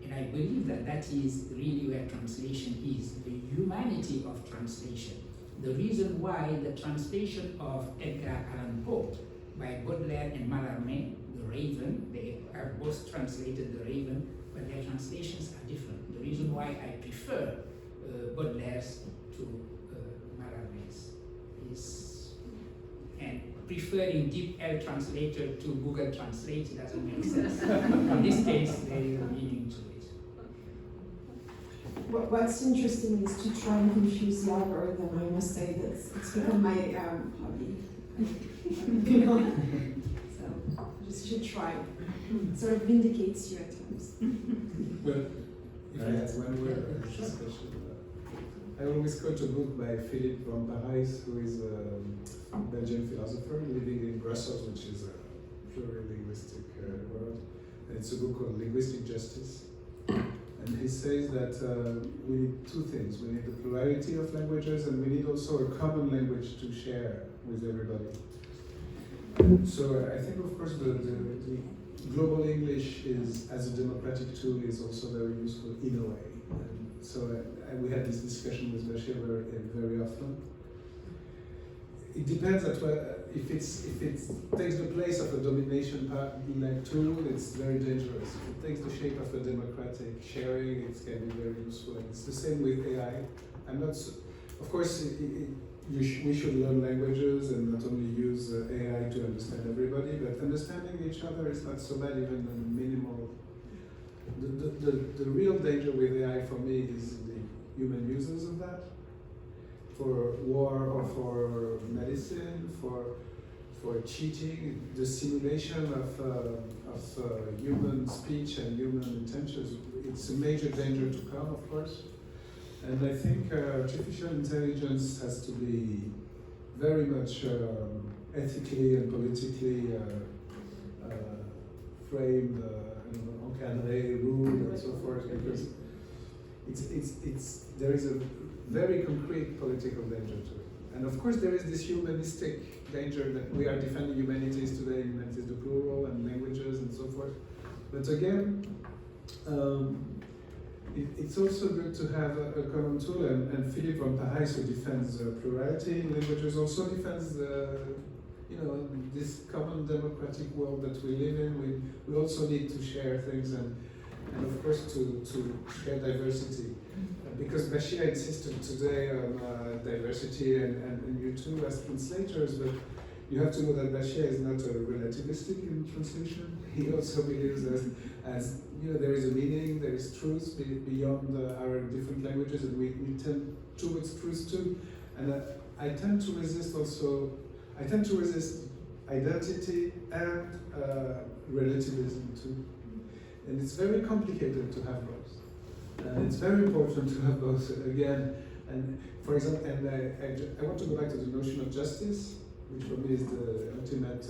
S4: And I believe that that is really where translation is, the humanity of translation. The reason why the translation of Edgar Allan Poe by Baudelaire and Mallarmé, The Raven, they have both translated The Raven, but their translations are different. The reason why I prefer Baudelaire's to Mallarmé's is, and preferring Deep L Translator to Google Translate doesn't make sense. In this case, there is a meaning to it.
S3: What's interesting is to try and confuse the algorithm. I must say that it's become my hobby. You know? So just should try. It sort of vindicates you at times.
S2: Well, if I had one word, I always quote a book by Philippe van Parijs, who is a Belgian philosopher living in Brussels, which is a plurilinguistic world. And it's a book called Linguistic Justice. And he says that we need two things. We need the plurality of languages, and we need also a common language to share with everybody. So I think, of course, the global English is, as a democratic tool, is also very useful in a way. And so we had this discussion with Bachir very often. It depends at if it takes the place of a domination tool, it's very dangerous. If it takes the shape of a democratic sharing, it can be very useful. And it's the same with AI. I'm not. Of course, we should learn languages and not only use AI to understand everybody, but understanding each other is not so bad, even in minimal. The real danger with AI for me is the human users of that, for war or for medicine, for cheating, the simulation of human speech and human intentions. It's a major danger to come, of course. And I think artificial intelligence has to be very much ethically and politically framed, encadré, ruled, and so forth, because there is a very concrete political danger to it. And of course, there is this humanistic danger that we are defending humanities today, humanities the plural, and languages, and so forth. But again, it's also good to have a common tool, and Philippe von Parijs, who defends plurality in languages, also defends this common democratic world that we live in. We also need to share things and of course to share diversity. Because Bachir insisted today on diversity and you too as translators, but you have to know that Bachir is not relativistic in translation. He also believes as there is a meaning, there is truth beyond our different languages, and we tend towards truth too. And I tend to resist identity and relativism too. And it's very complicated to have both. It's very important to have both again. And for example, I want to go back to the notion of justice, which for me is the ultimate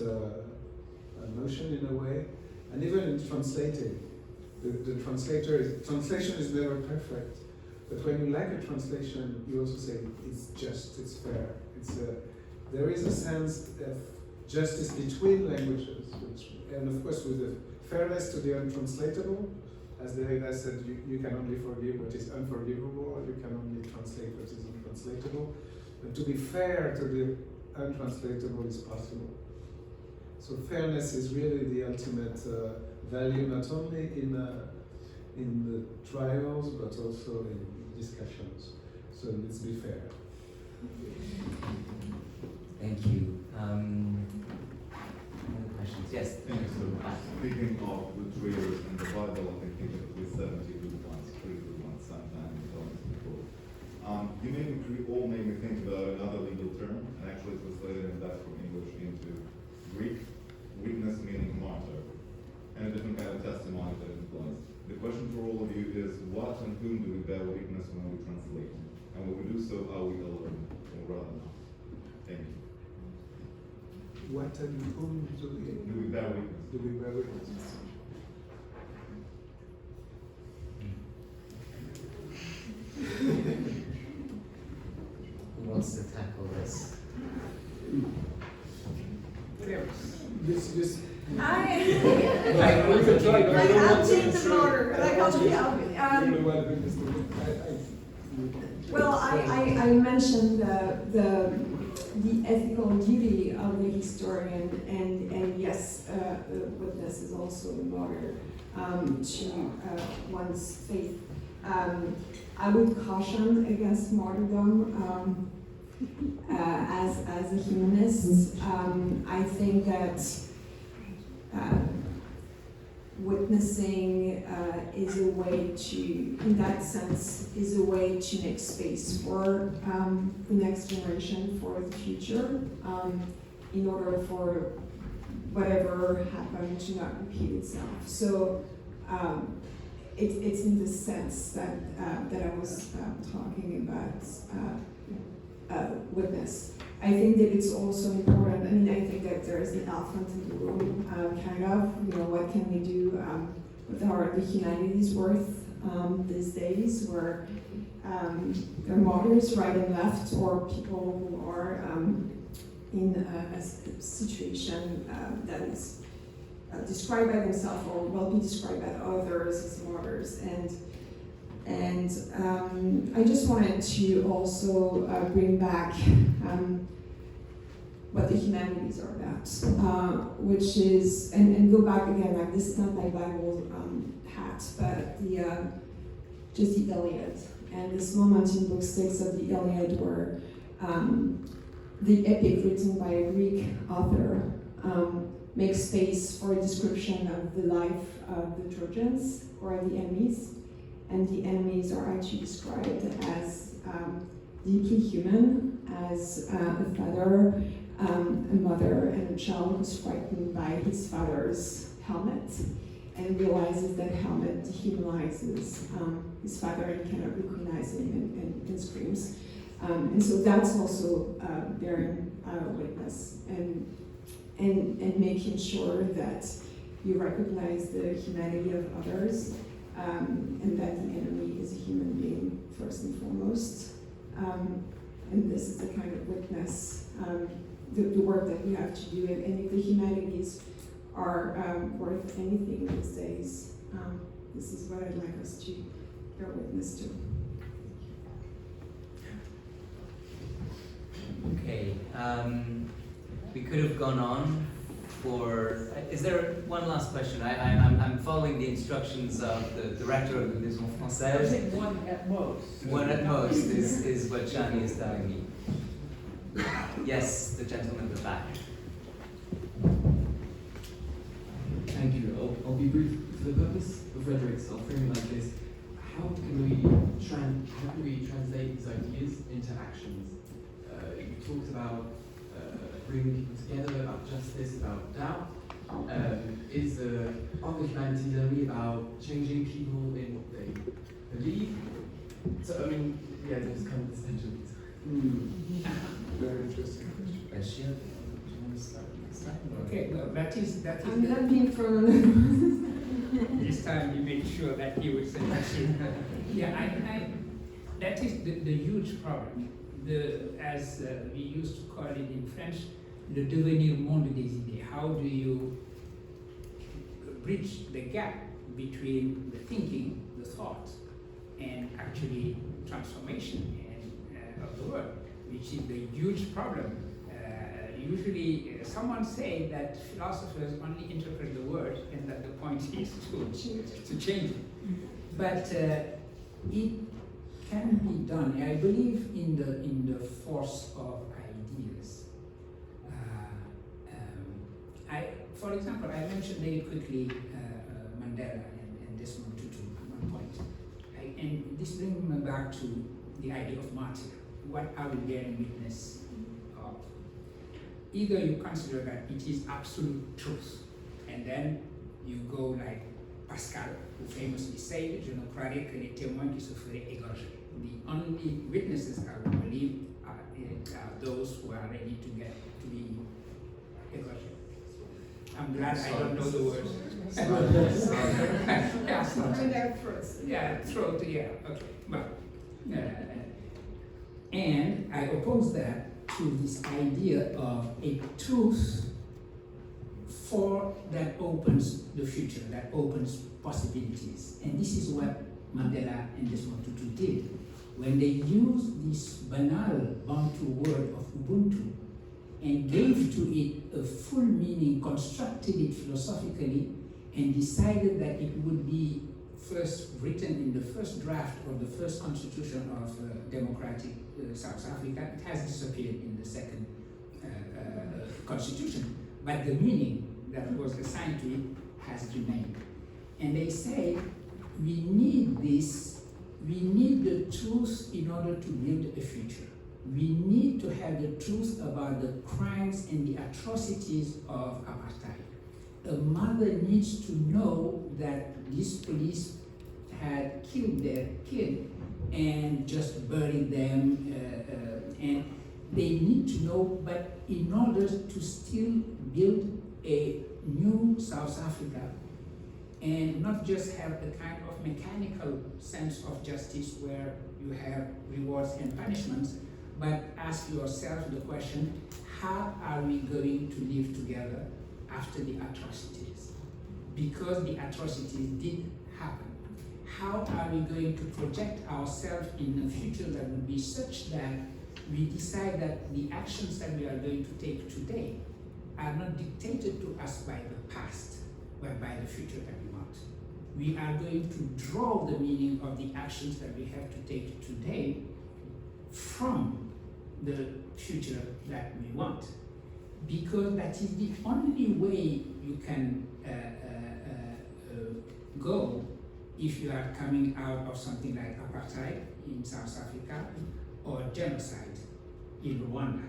S2: notion in a way. And even in translating, the translation is never perfect. But when you like a translation, you also say it's just, it's fair. There is a sense of justice between languages, and of course with the fairness to the untranslatable. As Derrida said, you can only forgive what is unforgivable, or you can only translate what is untranslatable. But to be fair to the untranslatable is possible. So fairness is really the ultimate value, not only in the trials, but also in discussions. So let's be fair.
S1: Thank you. Any questions? Yes.
S7: Thanks. So speaking of the traders in the Bible, I think it was 70 good ones, 3 good ones, sometimes before. All made me think about another legal term, and actually translating that from English into Greek, witness meaning martyr, and a different kind of testimony that it implies. The question for all of you is, what and whom do we bear witness when we translate? And when we do so, are we alone, or rather not? Thank you.
S2: What and whom do we
S7: bear witness?
S2: Do we bear witness?
S1: Who wants to tackle this?
S2: This.
S3: I'll change the order. Well, I mentioned the ethical duty of the historian, and yes, witness is also a martyr to one's faith. I would caution against martyrdom as a humanist. I think that witnessing is a way to, in that sense, is a way to make space for the next generation, for the future, in order for whatever happened to not repeat itself. So it's in the sense that I was talking about witness. I think that it's also important. I mean, I think that there is the elephant in the room, kind of. What can we do with the humanities worth these days, where there are martyrs right and left, or people who are in a situation that is described by themselves or will be described by others as martyrs. And I just wanted to also bring back what the humanities are about, which is, and go back again, like this is not my Bible hat, but just the Iliad. And this moment in book 6 of the Iliad where the epic written by a Greek author makes space for a description of the life of the Trojans, or the enemies. And the enemies are actually described as deeply human, as a father, a mother, and a child who's frightened by his father's helmet.
S6: and realizes that Helmet dehumanizes his father and cannot recognize him and screams. And so that's also bearing witness and making sure that you recognize the humanity of others, and that the enemy is a human being first and foremost. And this is the kind of witness, the work that we have to do. And if the humanities are worth anything these days, this is what I'd like us to bear witness to.
S1: Okay, we could have gone on for. Is there one last question? I'm following the instructions of the director of the Maison
S8: I
S1: Française.
S8: think one at most.
S1: One at most is what Shani is telling me. Yes, the gentleman at the back.
S9: Thank you. I'll be brief. For the purpose of Frédéric's, I'll frame it like this: how can we translate these ideas into actions? You talked about bringing people together, about justice, about doubt. Are the humanities only about changing people in what they believe? So I mean, yeah, there's kind of this tension.
S2: Very interesting question.
S1: Bachir, do you want to start next time? or-
S4: Okay, well, that is
S3: I'm
S4: the,
S3: not being thrown.
S4: this time you made sure that he would say machine. Yeah, that is the huge problem. As we used to call it in French, le devenir monde des idées. How do you bridge the gap between the thinking, the thought, and actually transformation of the world, which is the huge problem. Usually, someone say that philosophers only interpret the word, and that the point is to change it. But it can be done. I believe in the force of ideas. For example, I mentioned very quickly Mandela and Desmond Tutu at one point. And this brings me back to the idea of martyr. What are we bearing witness of? Either you consider that it is absolute truth, and then you go like Pascal, who famously said, je ne croirais que les témoins qui se feraient égorger. The only witnesses I will believe are those who are ready to be égorgés. I'm glad I don't know the words. Yeah,
S3: In their throats.
S4: yeah, throat, yeah, okay. Well, and I oppose that to this idea of a truth that opens the future, that opens possibilities. And this is what Mandela and Desmond Tutu did. When they used this banal Bantu word of Ubuntu and gave to it a full meaning, constructed it philosophically, and decided that it would be first written in the first draft of the first constitution of democratic South Africa. It has disappeared in the second constitution, but the meaning that was assigned to it has remained. And they say, we need this, we need the truth in order to build a future. We need to have the truth about the crimes and the atrocities of apartheid. A mother needs to know that this police had killed their kid and just buried them, and they need to know, but in order to still build a new South Africa and not just have a kind of mechanical sense of justice where you have rewards and punishments, but ask yourself the question, how are we going to live together after the atrocities? Because the atrocities did happen. How are we going to project ourselves in a future that will be such that we decide that the actions that we are going to take today are not dictated to us by the past, but by the future that we want? We are going to draw the meaning of the actions that we have to take today from the future that we want, because that is the only way you can go if you are coming out of something like apartheid in South Africa or genocide in Rwanda.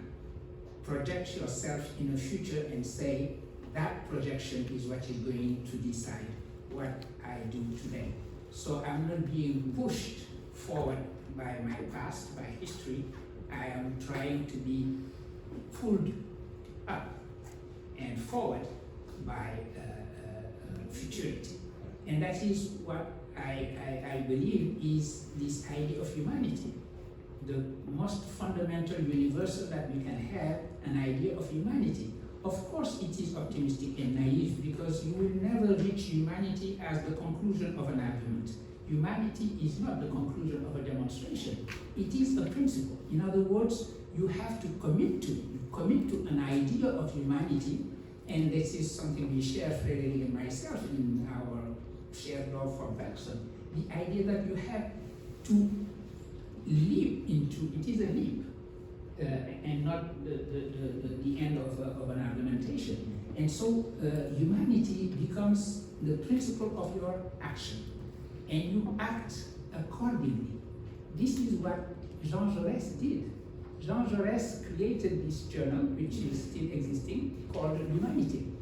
S4: Project yourself in a future and say that projection is what is going to decide what I do today. So I'm not being pushed forward by my past, by history. I am trying to be pulled up and forward by futurity. And that is what I believe is this idea of humanity. The most fundamental universal that we can have, an idea of humanity. Of course it is optimistic and naive because you will never reach humanity as the conclusion of an argument. Humanity is not the conclusion of a demonstration. It is a principle. In other words, you have to commit to it. You commit to an idea of humanity, and this is something we share, Frédéric and myself, in our shared love for Bachir. The idea that you have to leap into, it is a leap, and not the end of an argumentation. And so humanity becomes the principle of your action, and you act accordingly. This is what Jean Jaurès did. Jean Jaurès created this journal, which is still existing, called Humanity.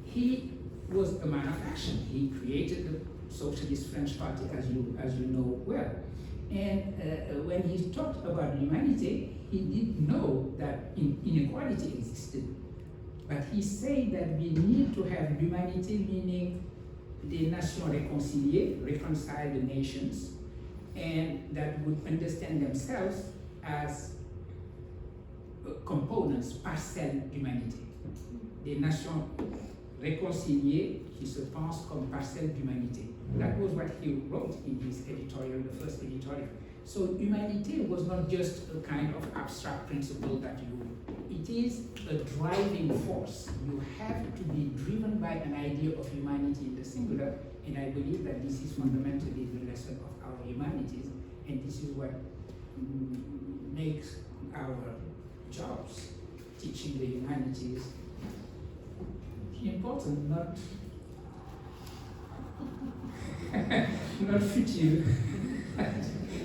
S4: He was a man of action. He created the Socialist French Party, as you know well. And when he talked about humanity, he did know that inequality existed. But he said that we need to have humanity, meaning des nations réconciliées, reconcile the nations, and that would understand themselves as components, parcelles d'humanité. Des nations réconciliées qui se pensent comme parcelles d'humanité. That was what he wrote in his editorial, the first editorial. So humanity was not just a kind of abstract principle that it is a driving force. You have to be driven by an idea of humanity in the singular, and I believe that this is fundamentally the lesson of our humanities, and this is what makes our jobs, teaching the humanities, important, not not futile.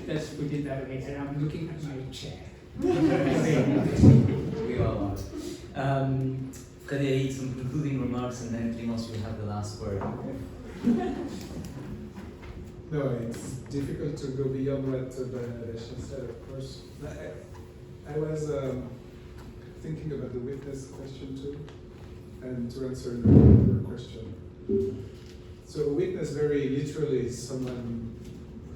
S4: Let's put it that way. And I'm looking at my chair.
S1: We all are. Frédéric, some concluding remarks, and then Clémence, you have the last word.
S2: No, it's difficult to go beyond what Bachir said, of course. I was thinking about the witness question too, and to answer your question. So a witness very literally is someone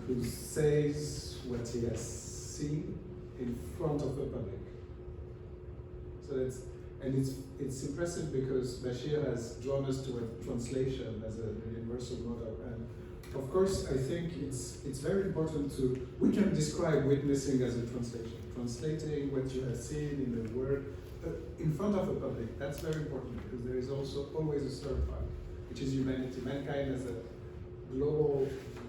S2: who says what he has seen in front of the public. So it's impressive because Bachir has drawn us to a translation as a universal model. And of course, I think it's very important we can describe witnessing as a translation. Translating what you have seen in the word in front of the public. That's very important because there is also always a third part, which is humanity. Mankind as a global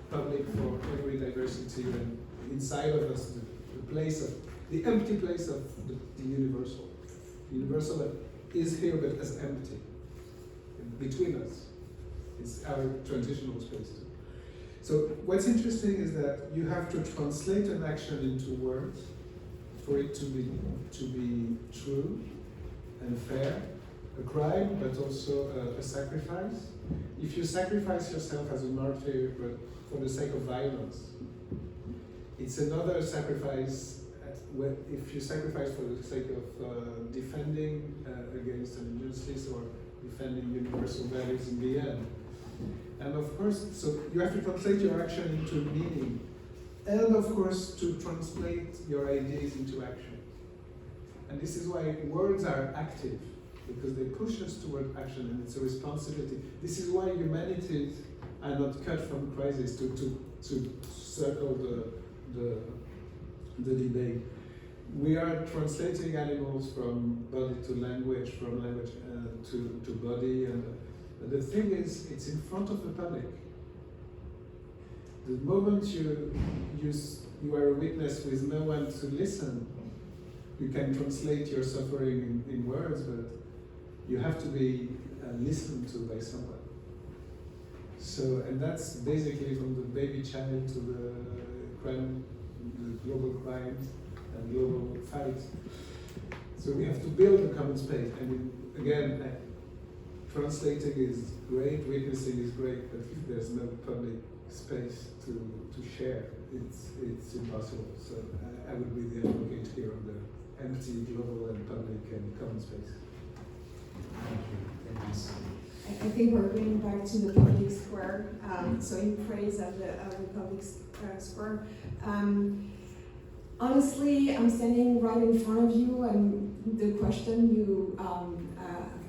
S2: public for every diversity, and inside of us, the empty place of the universal. The universal that is here but as empty. Between us. It's our transitional space too. So what's interesting is that you have to translate an action into words for it to be true and fair, a crime, but also a sacrifice. If you sacrifice yourself as a martyr, but for the sake of violence, it's another sacrifice. If you sacrifice for the sake of defending against an injustice or defending universal values in the end. And of course, so you have to translate your action into meaning, and of course to translate your ideas into action. And this is why words are active, because they push us toward action, and it's a responsibility. This is why humanities are not cut from crisis to circle the debate. We are translating animals from body to language, from language to body, and the thing is, it's in front of the public. The moment you are a witness with no one to listen, you can translate your suffering in words, but you have to be listened to by someone. So, and that's basically from the baby child to the global crimes and global fights. So we have to build a common space. And again, translating is great, witnessing is great, but if there's no public space to share, it's impossible. So I would be the advocate here of the empty global and public and common space.
S1: Thank you. Clémence.
S3: I think we're going back to the public square. So in praise of the public square. Honestly, I'm standing right in front of you, and the question you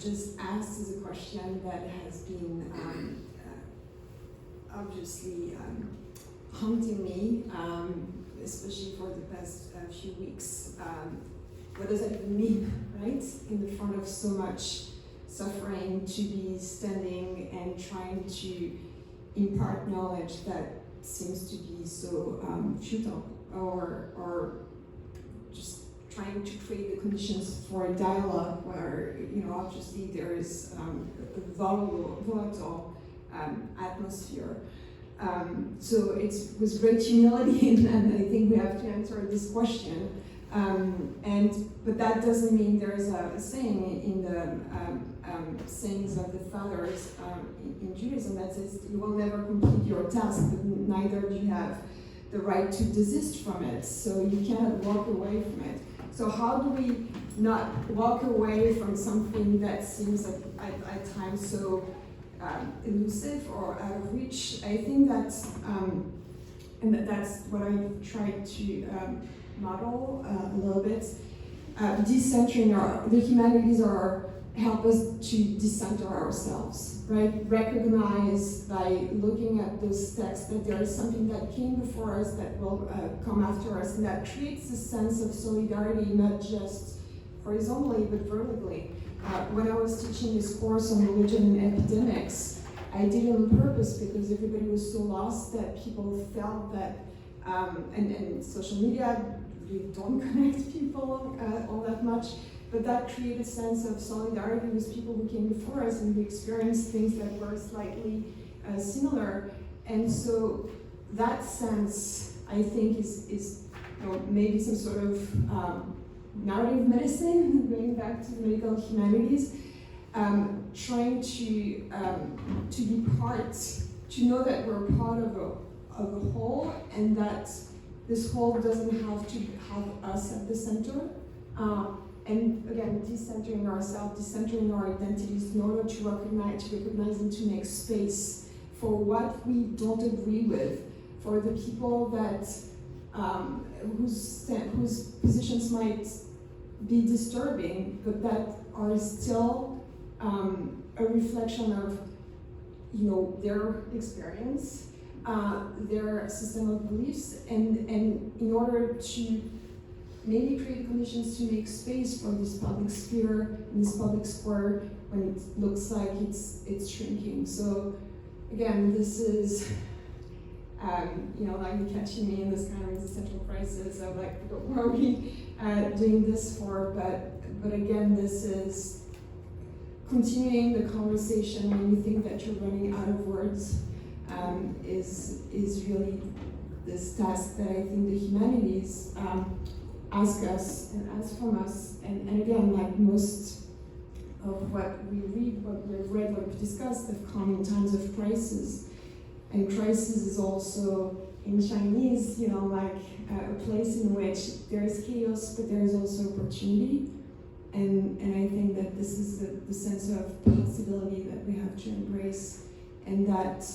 S3: just asked is a question that has been obviously haunting me, especially for the past few weeks. What does that even mean, right? In the front of so much suffering, to be standing and trying to impart knowledge that seems to be so futile, or just trying to create the conditions for a dialogue where, obviously there is a volatile atmosphere. So it's with great humility, and I think we have to answer this question. But that doesn't mean there is a saying in the sayings of the fathers in Judaism that says you will never complete your task, but neither do you have the right to desist from it. So you cannot walk away from it. So how do we not walk away from something that seems at times so elusive or out of reach? I think that's that's what I tried to model a little bit. Decentering the humanities help us to decenter ourselves, right? Recognize by looking at those texts that there is something that came before us that will come after us, and that creates a sense of solidarity, not just horizontally but vertically. When I was teaching this course on religion and epidemics, I did it on purpose because everybody was so lost that people felt that, and social media really don't connect people all that much, but that created a sense of solidarity with people who came before us and who experienced things that were slightly similar. And so that sense, I think, is maybe some sort of narrative medicine, going back to the medical humanities, trying to be part, to know that we're part of a whole, and that this whole doesn't have to have us at the center. And again, decentering ourselves, decentering our identities in order to recognize and to make space for what we don't agree with, for the people that whose positions might be disturbing, but that are still a reflection of their experience, their system of beliefs, and in order to maybe create conditions to make space for this public sphere and this public square when it looks like it's shrinking. So again, this is like catching me in this kind of existential crisis of like, what are we doing this for? But again, this is continuing the conversation when you think that you're running out of words, is really this task that I think the humanities ask us and ask from us. And again, like most of what we read, what we've read, what we've discussed have come in times of crisis. And crisis is also, in Chinese, like a place in which there is chaos, but there is also opportunity. And I think that this is the sense of possibility that we have to embrace, and that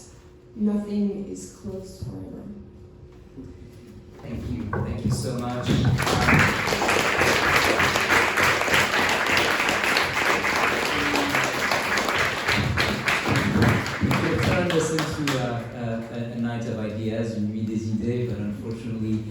S3: nothing is closed forever.
S1: Thank you so much. We could turn this into a night of ideas, une nuit des idées, but unfortunately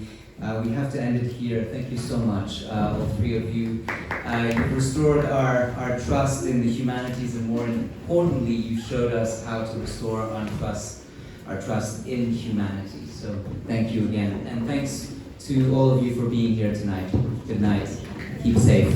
S1: we have to end it here. Thank you so much, all three of you. You've restored our trust in the humanities, and more importantly, you showed us how to restore our trust in humanity. So thank you again, and thanks to all of you for being here tonight. Good night. Keep safe.